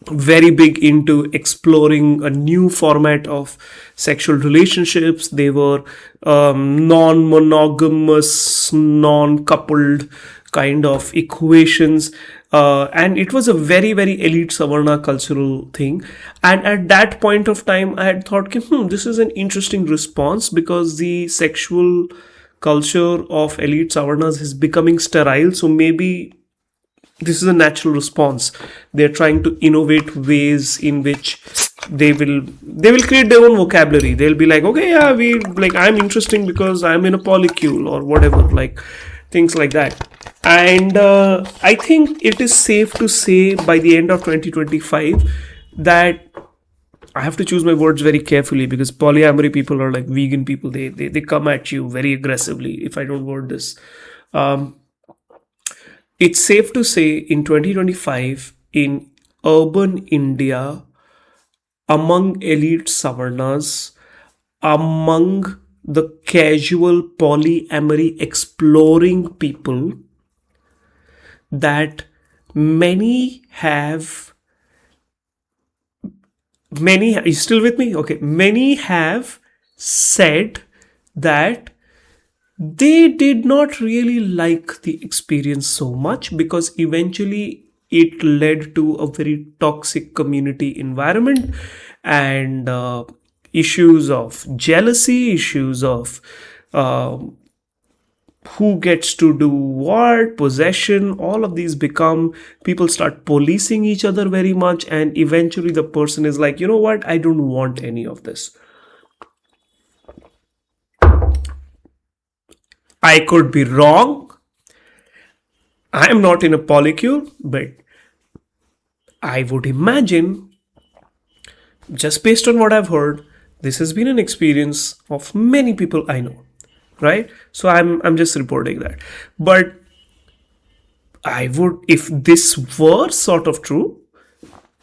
very big into exploring a new format of sexual relationships. They were non-monogamous, non-coupled kind of equations. And it was a very, very elite Savarna cultural thing. And at that point of time, I had thought, this is an interesting response, because the sexual culture of elite Savarnas is becoming sterile. So maybe this is a natural response. They're trying to innovate ways in which they will create their own vocabulary. They'll be like, okay, yeah, I'm interesting because I'm in a polycule or whatever, like things like that. And I think it is safe to say by the end of 2025 that, I have to choose my words very carefully, because polyamory people are like vegan people. They come at you very aggressively if I don't word this. It's safe to say in 2025, in urban India, among elite Savarnas, among the casual polyamory exploring people, that many, are you still with me? Okay. Many have said that they did not really like the experience so much, because eventually it led to a very toxic community environment, and issues of jealousy, issues of who gets to do what, possession, all of these become, people start policing each other very much, and eventually the person is like, you know what, I don't want any of this. I could be wrong. I am not in a polycule, but I would imagine, just based on what I've heard, this has been an experience of many people I know, right? So I'm just reporting that. But I would, if this were sort of true,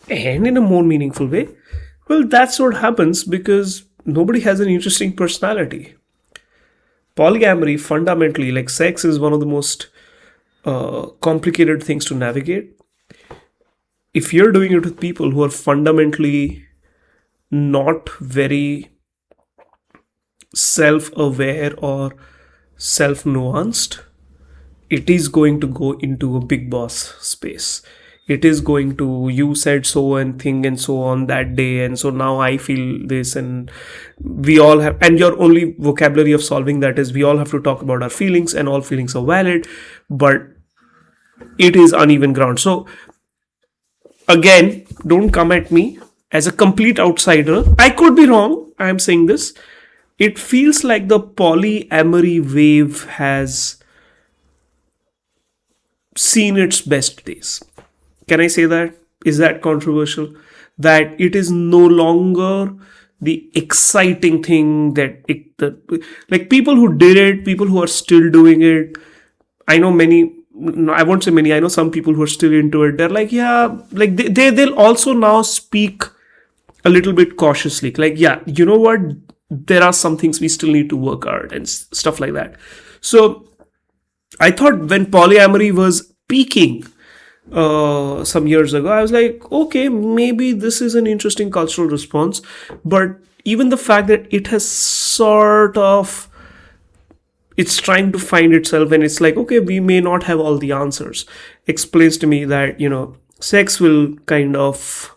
and in a more meaningful way, well, that's what happens, because nobody has an interesting personality. Polyamory, fundamentally, like sex, is one of the most complicated things to navigate. If you're doing it with people who are fundamentally not very self-aware or self-nuanced, it is going to go into a big boss space. It is going to, you said so and thing and so on that day, and so now I feel this, and we all have, and your only vocabulary of solving that is we all have to talk about our feelings, and all feelings are valid, but it is uneven ground. So again, don't come at me as a complete outsider. I could be wrong. I'm saying this. It feels like the polyamory wave has seen its best days. Can I say that? Is that controversial? That it is no longer the exciting thing like people who did it, people who are still doing it. I know many, no, I won't say many, I know some people who are still into it. They're like, yeah, like they'll also now speak a little bit cautiously. Like, yeah, you know what? There are some things we still need to work out and stuff like that. So I thought when polyamory was peaking some years ago, I was like, okay, maybe this is an interesting cultural response. But even the fact that it has sort of, it's trying to find itself, and it's like, okay, we may not have all the answers, explains to me that, sex will kind of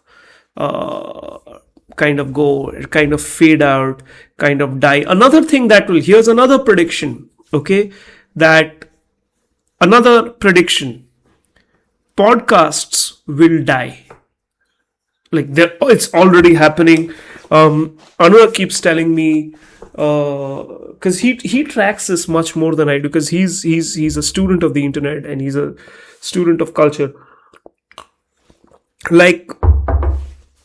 go, kind of fade out, kind of die. Here's another prediction, okay? Another prediction. Podcasts will die. Like, it's already happening. Anwar keeps telling me, because he tracks this much more than I do, because he's a student of the internet and he's a student of culture. Like,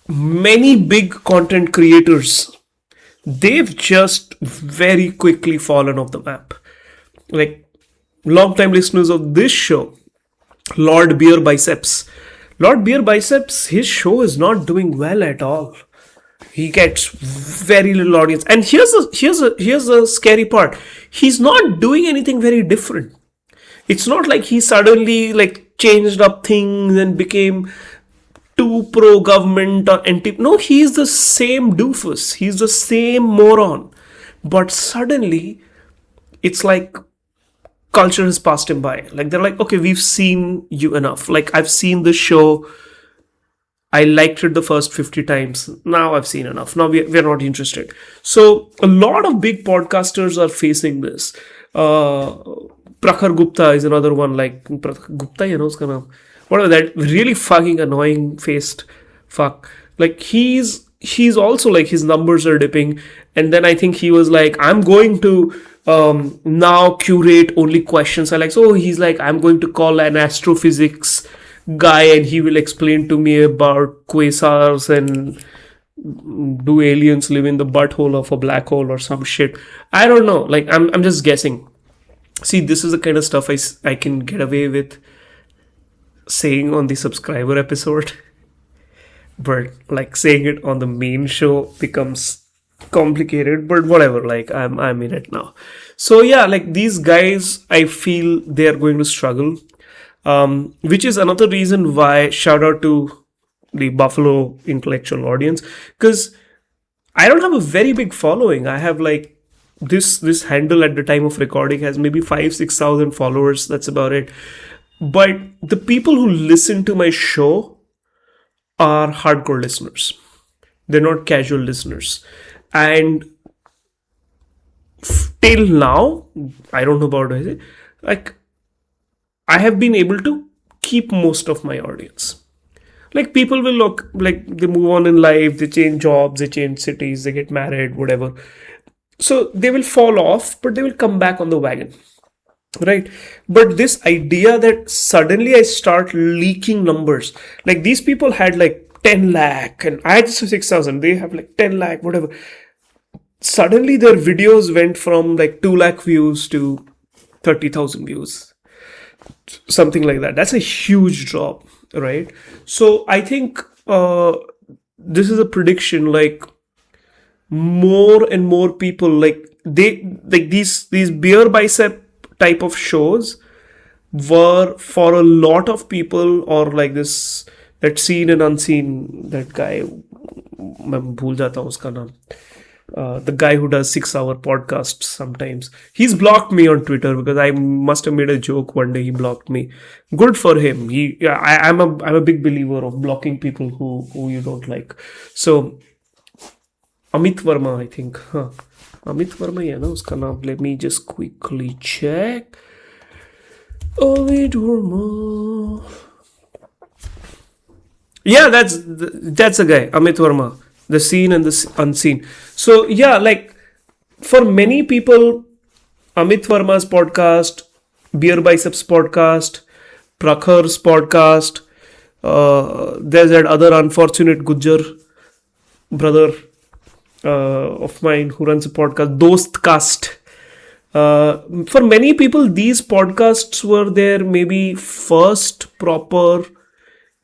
many big content creators, they've just very quickly fallen off the map. Like, long-time listeners of this show, Lord Beer Biceps, his show is not doing well at all. He gets very little audience. And here's the scary part. He's not doing anything very different. It's not like he suddenly like changed up things and became too pro-government or anti. No, he's the same doofus. He's the same moron. But suddenly, it's like culture has passed him by. Like, they're like, okay, we've seen you enough. Like, I've seen this show. I liked it the first 50 times. Now I've seen enough. Now we're not interested. So a lot of big podcasters are facing this. Prakhar Gupta is another one. Like, Gupta, uska naam. Whatever, that really fucking annoying faced fuck. Like, he's also like, his numbers are dipping. And then I think he was like, I'm going to now curate only questions I like. So he's like, I'm going to call an astrophysics guy and he will explain to me about quasars and do aliens live in the butthole of a black hole or some shit. I don't know. Like, I'm just guessing. See, this is the kind of stuff I can get away with saying on the subscriber episode. But like, saying it on the main show becomes complicated, but whatever, like, I'm in it now. So yeah, like, these guys, I feel they are going to struggle. Which is another reason why, shout out to the Buffalo intellectual audience, because I don't have a very big following. I have like this handle at the time of recording has maybe 5,000-6,000 followers. That's about it. But the people who listen to my show are hardcore listeners. They're not casual listeners. And till now, I don't know about it, like, I have been able to keep most of my audience. Like, people will look, like, they move on in life, they change jobs, they change cities, they get married, whatever. So they will fall off, but they will come back on the wagon. Right? But this idea that suddenly I start leaking numbers, like, these people had like 10 lakh and I had just 6,000, they have like 10 lakh, whatever. Suddenly their videos went from like 2 lakh views to 30,000 views. Something like that. That's a huge drop, right? So I think this is a prediction. Like, more and more people, like, these beer bicep type of shows were for a lot of people, or like that seen and unseen, that guy, मैं भूल जाता हूँ उसका नाम. The guy who does 6-hour podcasts sometimes. He's blocked me on Twitter because I must have made a joke one day. He blocked me. Good for him. I'm a big believer of blocking people who you don't like. So Amit Verma, I think. Amit Verma, yeah, no, uska naam. Let me just quickly check. Amit Verma. Yeah, that's a guy, Amit Verma. The seen and the unseen. So yeah, like, for many people, Amit Verma's podcast, Beer Biceps podcast, Prakhar's podcast, There's that other unfortunate Gujjar brother of mine who runs a podcast, Dostcast. For many people, these podcasts were their maybe first proper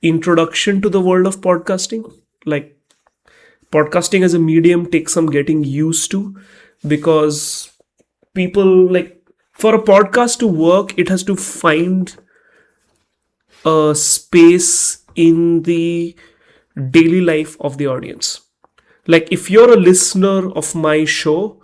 introduction to the world of podcasting. Like, podcasting as a medium takes some getting used to, because people, like, for a podcast to work, it has to find a space in the daily life of the audience. Like, if you're a listener of my show,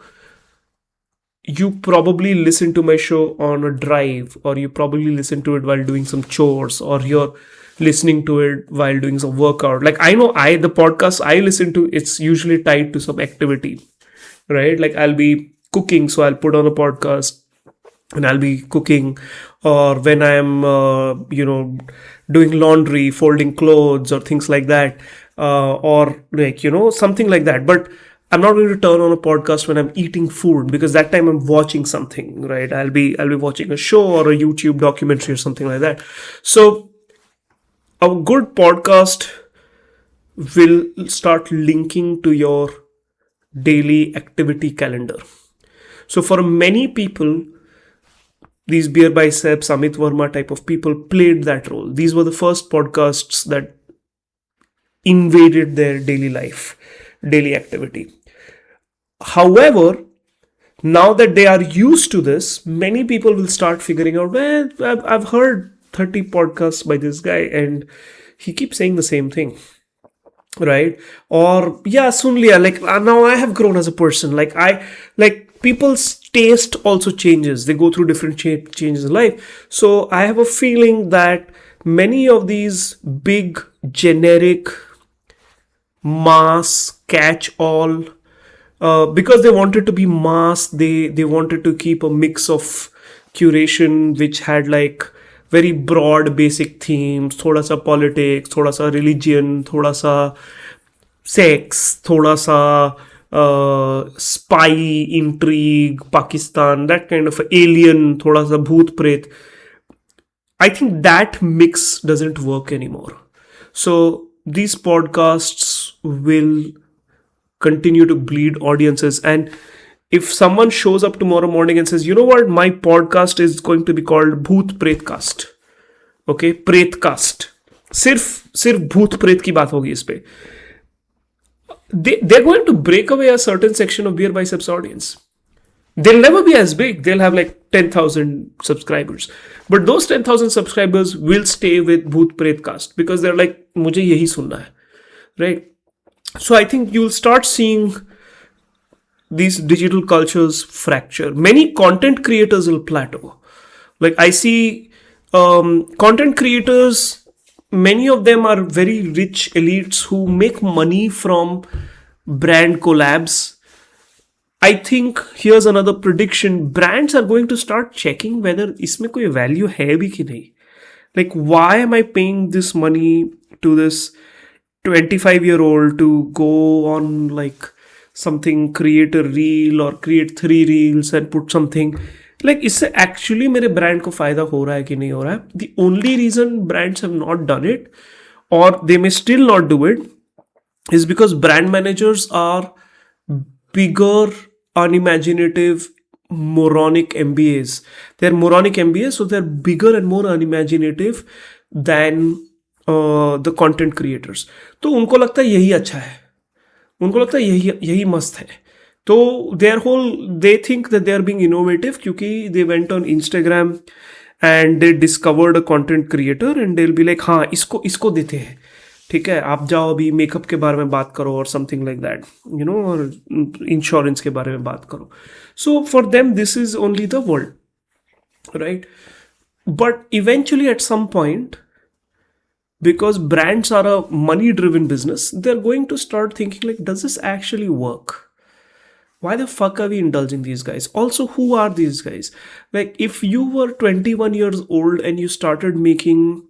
you probably listen to my show on a drive, or you probably listen to it while doing some chores, or you're listening to it while doing some workout. Like, I know the podcast I listen to, it's usually tied to some activity, right? Like, I'll be cooking, so I'll put on a podcast and I'll be cooking, or when I'm doing laundry, folding clothes, or things like that, or like, something like that. But I'm not going to turn on a podcast when I'm eating food, because that time I'm watching something, right? I'll be watching a show or a YouTube documentary or something like that. So a good podcast will start linking to your daily activity calendar. So for many people, these Beer Biceps, Amit Verma type of people played that role. These were the first podcasts that invaded their daily life, daily activity. However, now that they are used to this, many people will start figuring out, well, I've heard 30 podcasts by this guy and he keeps saying the same thing, right? Or, yeah, sun liya, like, now I have grown as a person. Like people's taste also changes. They go through different changes in life. So I have a feeling that many of these big, generic, mass, catch-all, because they wanted to be mass, they wanted to keep a mix of curation which had like very broad basic themes, thoda sa politics, thoda sa religion, thoda sa sex, thoda sa spy, intrigue, Pakistan, that kind of alien, thoda sa bhoot pret. I think that mix doesn't work anymore. So these podcasts will continue to bleed audiences. And if someone shows up tomorrow morning and says, you know what, my podcast is going to be called Bhoot Pretcast, okay, Pretcast, सिर्फ भूत प्रेत की बात होगी इस पे, they're going to break away a certain section of Beer Biceps audience. They'll never be as big. They'll have like 10,000 subscribers. But those 10,000 subscribers will stay with Bhoot Pretcast because they're like, मुझे यही सुनना है, right? So I think you'll start seeing these digital cultures fracture. Many content creators will plateau. Like I see content creators, many of them are very rich elites who make money from brand collabs. I think here's another prediction. Brands are going to start checking whether इसमें कोई value है भी कि नहीं. Like, why am I paying this money to this 25-year-old to go on like something, create a reel or create 3 reels and put something. Like, इससे actually मेरे brand को फायदा हो रहा है कि नहीं हो रहा है? The only reason brands have not done it, or they may still not do it, is because brand managers are bigger, unimaginative, moronic MBAs. They're moronic MBAs, so they're bigger and more unimaginative than the content creators. तो उनको लगता है यही अच्छा है, उनको लगता है यही मस्त है. तो they think that they are being innovative क्योंकि they went on Instagram and they discovered a content creator and they'll be like, हाँ इसको देते हैं, ठीक है, आप जाओ अभी मेकअप के बारे में बात करो और something like that, you know, और इंश्योरेंस के बारे में बात करो. So for them this is only the world, right? But eventually at some point, because brands are a money driven business, they're going to start thinking like, does this actually work? Why the fuck are we indulging these guys? Also, who are these guys? Like, if you were 21 years old and you started making,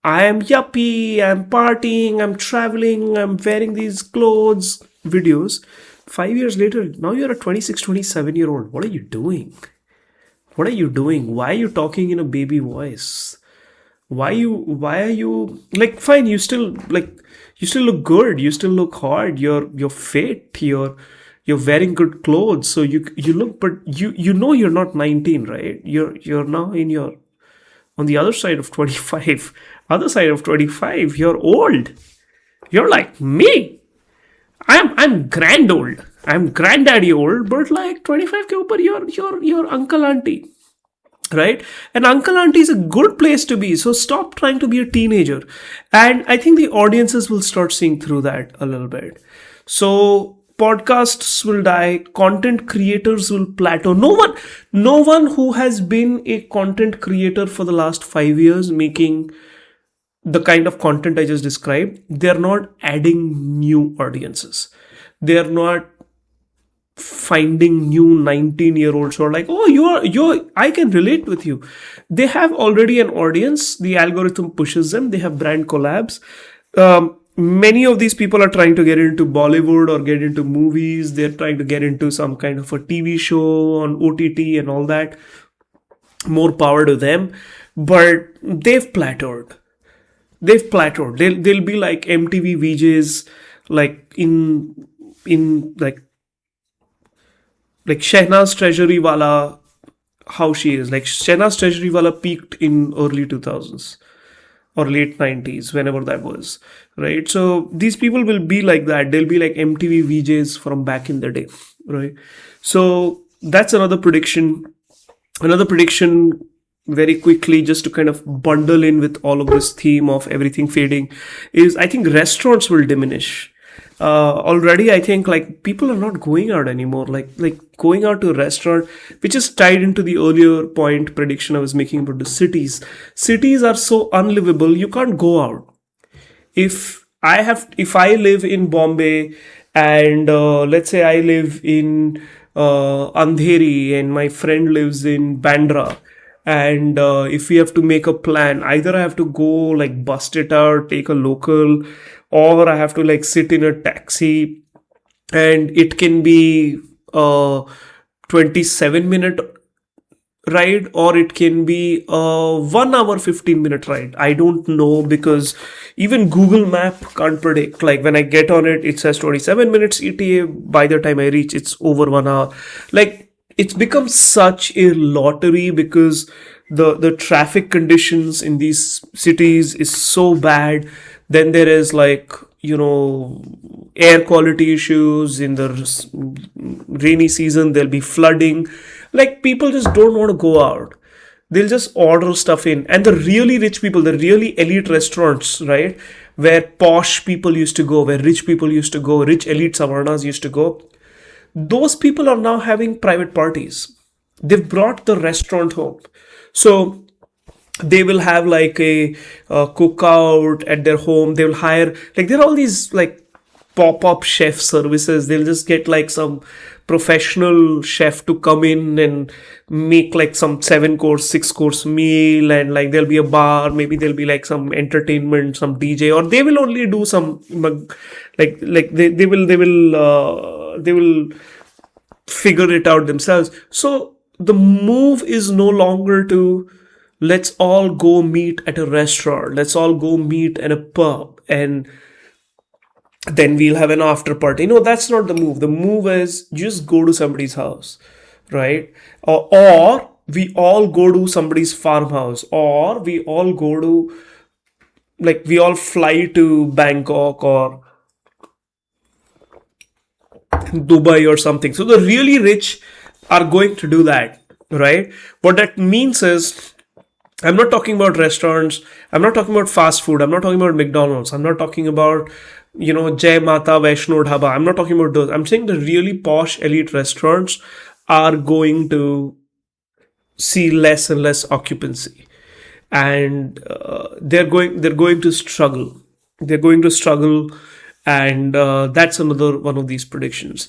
I am yuppie, I'm partying, I'm traveling, I'm wearing these clothes videos, 5 years later, now you're a 26, 27-year-old. What are you doing? What are you doing? Why are you talking in a baby voice? why are you like, fine, you still look good, you still look hard, you're fit, you're wearing good clothes, so you look, but you know you're not 19, right? You're now in your, on the other side of 25, other side of 25, you're old. You're like me. I'm grand old. I'm granddaddy old, but like 25 ke upar, you're uncle auntie, right? And uncle auntie is a good place to be. So stop trying to be a teenager. And I think the audiences will start seeing through that a little bit. So podcasts will die, content creators will plateau. No one who has been a content creator for the last 5 years making the kind of content I just described, they're not adding new audiences. They're not finding new 19-year-olds who are like, oh, I can relate with you. They have already an audience. The algorithm pushes them. They have brand collabs. Many of these people are trying to get into Bollywood or get into movies. They're trying to get into some kind of a TV show on OTT and all that. More power to them. But they've plateaued. They'll be like MTV VJs, like in like Shehnaz Treasury Wala, how she is. Like Shehnaz Treasury Wala peaked in early 2000s or late 90s, whenever that was, right? So these people will be like that. They'll be like MTV VJs from back in the day, right? So that's another prediction. Very quickly, just to kind of bundle in with all of this theme of everything fading, is I think restaurants will diminish. Already I think like people are not going out anymore, like going out to a restaurant, which is tied into the earlier point prediction I was making about the cities. Cities are so unlivable, you can't go out. If I live in Bombay and let's say I live in Andheri and my friend lives in Bandra, and if we have to make a plan, either I have to go like bust it out, take a local, or I have to like sit in a taxi, and it can be a 27-minute ride, or it can be a 1 hour 15-minute ride. I don't know, because even Google Map can't predict. Like when I get on it, it says 27 minutes ETA. By the time I reach, it's over 1 hour. Like it's become such a lottery because the traffic conditions in these cities is so bad. Then there is like, air quality issues. In the rainy season, there'll be flooding. Like people just don't want to go out. They'll just order stuff in. And the really rich people, the really elite restaurants, right, where posh people used to go, where rich people used to go, rich elite Savarnas used to go, those people are now having private parties. They've brought the restaurant home. So they will have like a cookout at their home. They will hire, like there are all these like pop-up chef services. They'll just get like some professional chef to come in and make like some 7-course, 6-course meal, and like there'll be a bar, maybe there'll be like some entertainment, some DJ, or they will only do some like they will figure it out themselves. So the move is no longer to let's all go meet at a restaurant, let's all go meet at a pub, and then we'll have an after party. No, that's not the move. The move is just go to somebody's house, right? Or we all go to somebody's farmhouse, or we all go to, like, we all fly to Bangkok or Dubai or something. So the really rich are going to do that, right? What that means is, I'm not talking about restaurants. I'm not talking about fast food. I'm not talking about McDonald's. I'm not talking about, Jai Mata Vaishno Dhaba. I'm not talking about those. I'm saying the really posh elite restaurants are going to see less and less occupancy, and they're going to struggle. They're going to struggle, and that's another one of these predictions.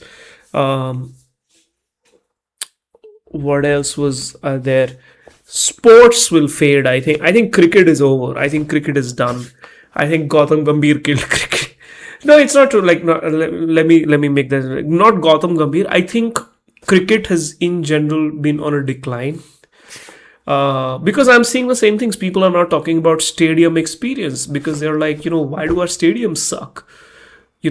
What else was there? Sports will fade. I think cricket is over. I think cricket is done. I think Gautam Gambhir killed cricket. No, it's not true. Like, no, let me make that. Not Gautam Gambhir. I think cricket has in general been on a decline. Because I'm seeing the same things. People are not talking about stadium experience because they're like, why do our stadiums suck?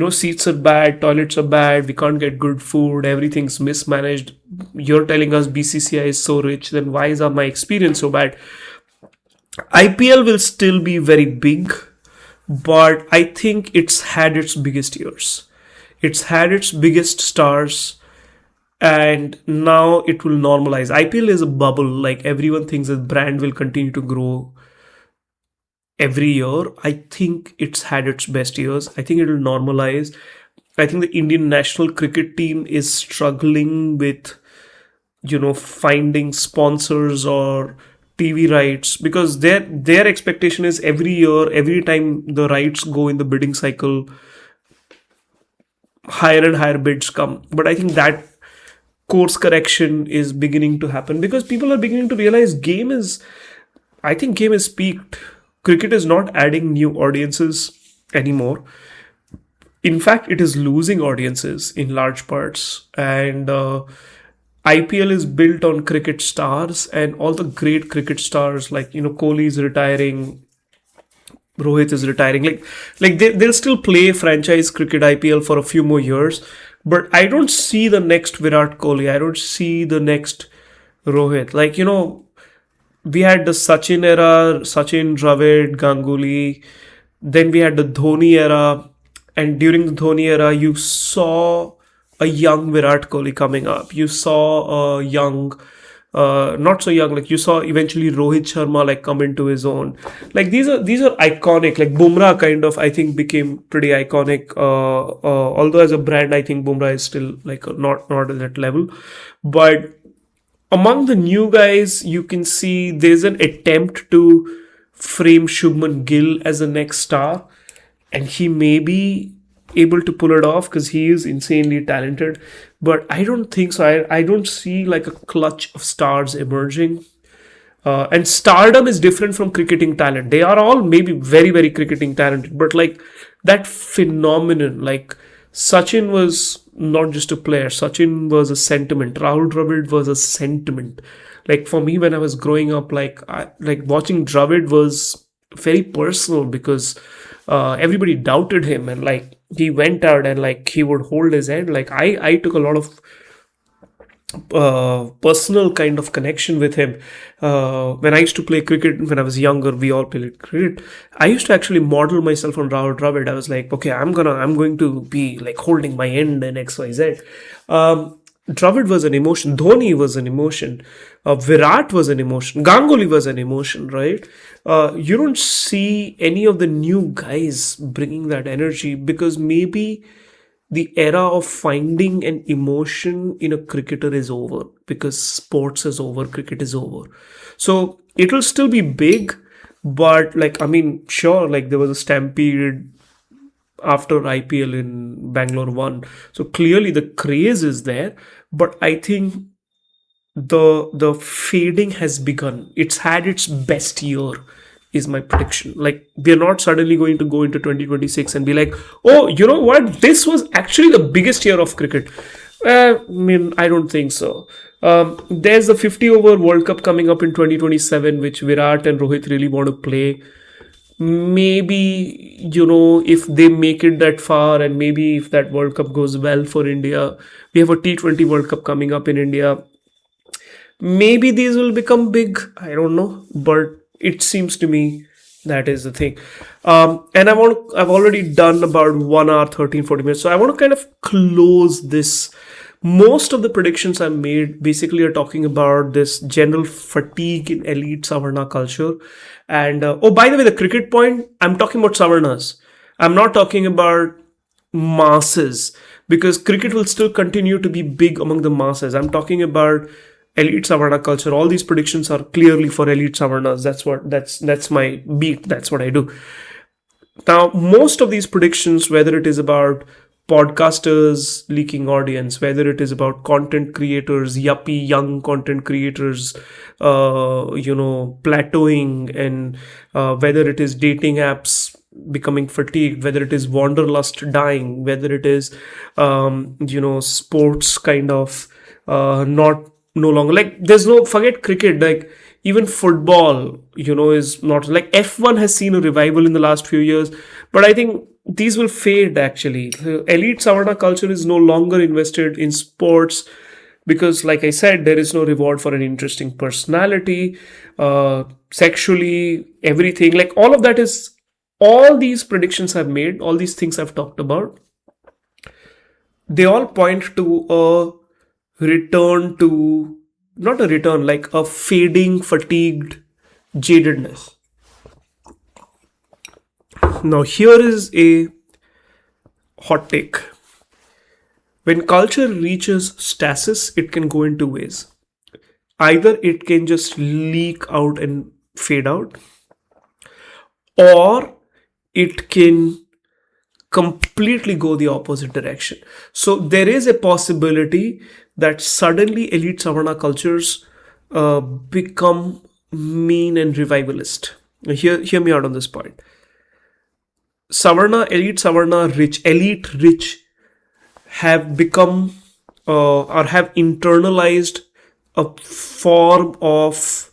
Seats are bad, toilets are bad, we can't get good food, everything's mismanaged. You're telling us BCCI is so rich, then why is my experience so bad? IPL will still be very big, but I think it's had its biggest years. It's had its biggest stars, and now it will normalize. IPL is a bubble, like everyone thinks the brand will continue to grow every year. I think it's had its best years. I think it will normalize. I think the Indian national cricket team is struggling with, finding sponsors or TV rights, because their expectation is every year, every time the rights go in the bidding cycle, higher and higher bids come. But I think that course correction is beginning to happen because people are beginning to realize game is peaked. Cricket is not adding new audiences anymore. In fact, it is losing audiences in large parts. And IPL is built on cricket stars, and all the great cricket stars like, Kohli is retiring, Rohit is retiring. They'll still play franchise cricket IPL for a few more years. But I don't see the next Virat Kohli. I don't see the next Rohit. We had the Sachin era, Sachin, Dravid, Ganguly. Then we had the Dhoni era. And during the Dhoni era, you saw a young Virat Kohli coming up. You saw a young, not so young, you saw eventually Rohit Sharma come into his own. These are iconic. Bumrah kind of, I think, became pretty iconic. Although as a brand, I think Bumrah is still not at that level. But among the new guys, you can see there's an attempt to frame Shubman Gill as the next star, and he may be able to pull it off because he is insanely talented. But I don't think so. I don't see a clutch of stars emerging. And stardom is different from cricketing talent. They are all maybe very, very cricketing talented, but that phenomenon, Sachin was not just a player. Sachin was a sentiment. Rahul Dravid was a sentiment. For me, when I was growing up, watching Dravid was very personal because everybody doubted him, and he went out and he would hold his head. I took a lot of personal kind of connection with him. When I used to play cricket when I was younger, we all played cricket. I used to actually model myself on Rahul Dravid. I was like, okay, I'm going to be holding my end and XYZ. Dravid was an emotion. Dhoni was an emotion. Virat was an emotion. Ganguly was an emotion, right? You don't see any of the new guys bringing that energy because maybe the era of finding an emotion in a cricketer is over because sports is over, cricket is over. So it will still be big, but sure, there was a stampede after IPL in Bangalore won. So clearly the craze is there, but I think the fading has begun. It's had its best year, is my prediction. We're not suddenly going to go into 2026 and be like, oh, you know what? This was actually the biggest year of cricket. I don't think so. There's the 50 over World Cup coming up in 2027, which Virat and Rohit really want to play. Maybe, if they make it that far, and maybe if that World Cup goes well for India, we have a T20 World Cup coming up in India. Maybe these will become big. I don't know. But it seems to me that is the thing. And I've already done about 1 hour, 13, 40 minutes. So I want to kind of close this. Most of the predictions I made basically are talking about this general fatigue in elite Savarna culture. And, by the way, the cricket point, I'm talking about Savarnas. I'm not talking about masses, because cricket will still continue to be big among the masses. I'm talking about elite Savarna culture. All these predictions are clearly for elite Savarnas. That's my beat. That's what I do. Now, most of these predictions, whether it is about podcasters leaking audience, whether it is about content creators, yuppie young content creators, plateauing, and whether it is dating apps becoming fatigued, whether it is wanderlust dying, whether it is, sports kind of no longer, forget cricket, Even football, is not like F1 has seen a revival in the last few years, but I think these will fade actually. The elite Savarna culture is no longer invested in sports because, like I said, there is no reward for an interesting personality, sexually, everything. Like all of that is, all these predictions I've made, all these things I've talked about, they all point to a return to, not a return, like a fading, fatigued jadedness. Now, here is a hot take. When culture reaches stasis, it can go in two ways. Either it can just leak out and fade out, or it can completely go the opposite direction. So there is a possibility that suddenly elite Savarna cultures become mean and revivalist. Hear me out on this point. Elite Savarna, elite rich have become or have internalized a form of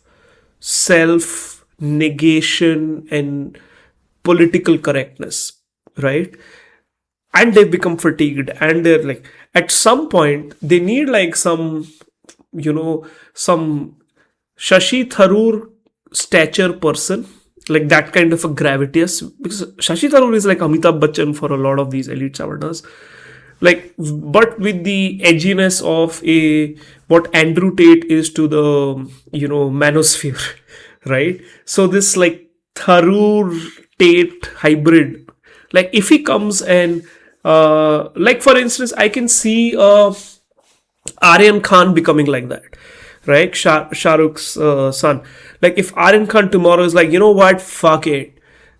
self negation and political correctness, right? And they've become fatigued, and they're like, at some point they need like some Shashi Tharoor stature person, like that kind of a gravitas, because Shashi Tharoor is like Amitabh Bachchan for a lot of these elite Savarnas, like, but with the edginess of what Andrew Tate is to the manosphere, right? So this like Tharoor Tate hybrid, like if he comes and like for instance, I can see Aryan Khan becoming like that, right? Shah Rukh's son. Like if Aryan Khan tomorrow is like, you know what, fuck it,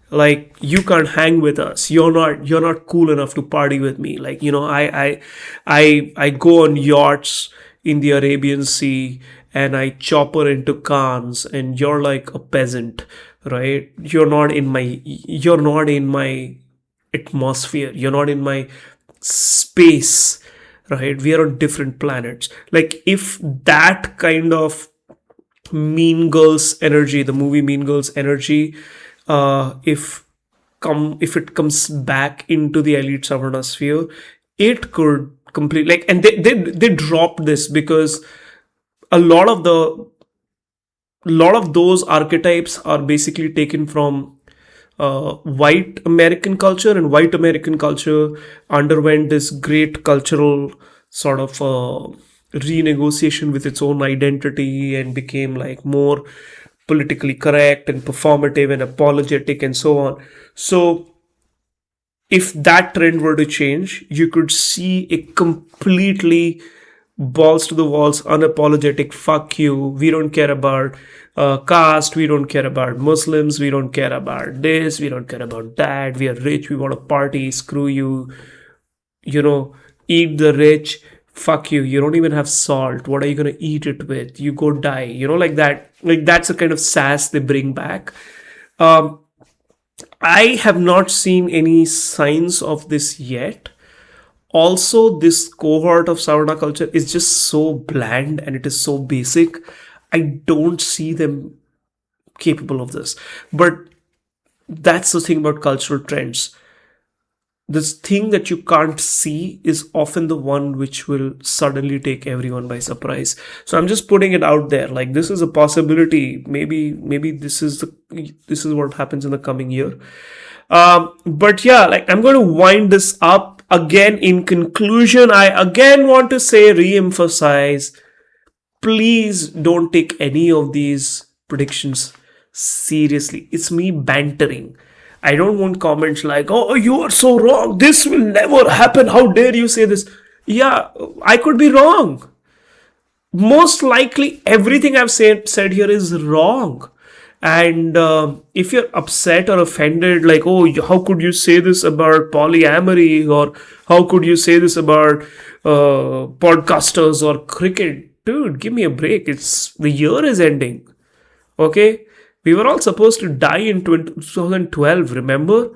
like you can't hang with us, you're not cool enough to party with me, like I go on yachts in the Arabian Sea and I chopper into Khans, and you're like a peasant, right? You're not in my atmosphere, you're not in my space, right? We are on different planets. Like if that kind of Mean Girls energy, the movie Mean Girls energy, if it comes back into the elite Savarna sphere, it could completely, like, and they dropped this because a lot of those archetypes are basically taken from white American culture, and white American culture underwent this great cultural sort of renegotiation with its own identity and became like more politically correct and performative and apologetic and so on. So if that trend were to change, you could see a completely balls to the walls, unapologetic fuck you, we don't care about caste, we don't care about Muslims, we don't care about this, we don't care about that, we are rich, we want to party, screw you, eat the rich, fuck you, you don't even have salt, what are you going to eat it with, you go die, like that. Like that's the kind of sass they bring back. I have not seen any signs of this yet. Also, this cohort of Savarna culture is just so bland and it is so basic. I don't see them capable of this. But that's the thing about cultural trends. This thing that you can't see is often the one which will suddenly take everyone by surprise. So I'm just putting it out there. Like this is a possibility. Maybe this is what happens in the coming year. But yeah, like I'm going to wind this up again. In conclusion, I again want to say, re-emphasize, please don't take any of these predictions seriously. It's me bantering. I don't want comments like, oh, you are so wrong, this will never happen, how dare you say this. Yeah, I could be wrong. Most likely everything I've said here is wrong. And if you're upset or offended, like, oh, how could you say this about polyamory, or how could you say this about podcasters or cricket? Dude, give me a break. The year is ending. Okay? We were all supposed to die in 2012, remember?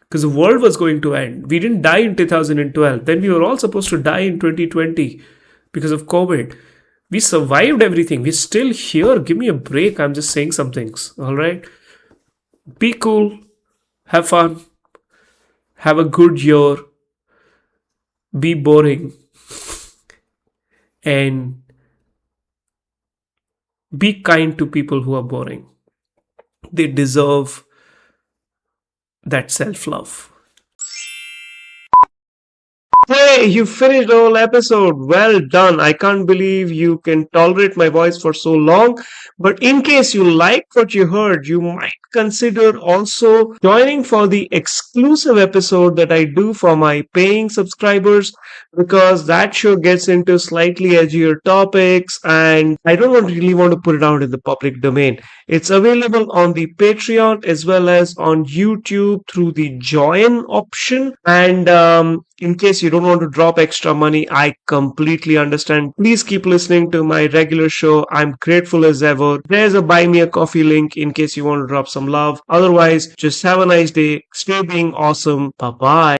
Because the world was going to end. We didn't die in 2012. Then we were all supposed to die in 2020 because of COVID. We survived everything. We're still here. Give me a break. I'm just saying some things. All right. Be cool. Have fun. Have a good year. Be boring. And be kind to people who are boring. They deserve that self love. Hey, you finished the whole episode. Well done. I can't believe you can tolerate my voice for so long. But in case you liked what you heard, you might consider also joining for the exclusive episode that I do for my paying subscribers, because that show gets into slightly edgier topics and I don't really want to put it out in the public domain. It's available on the Patreon as well as on YouTube through the join option. And in case you don't want to drop extra money, I completely understand. Please keep listening to my regular show. I'm grateful as ever. There's a buy me a coffee link in case you want to drop some love. Otherwise, just have a nice day. Stay being awesome. Bye bye.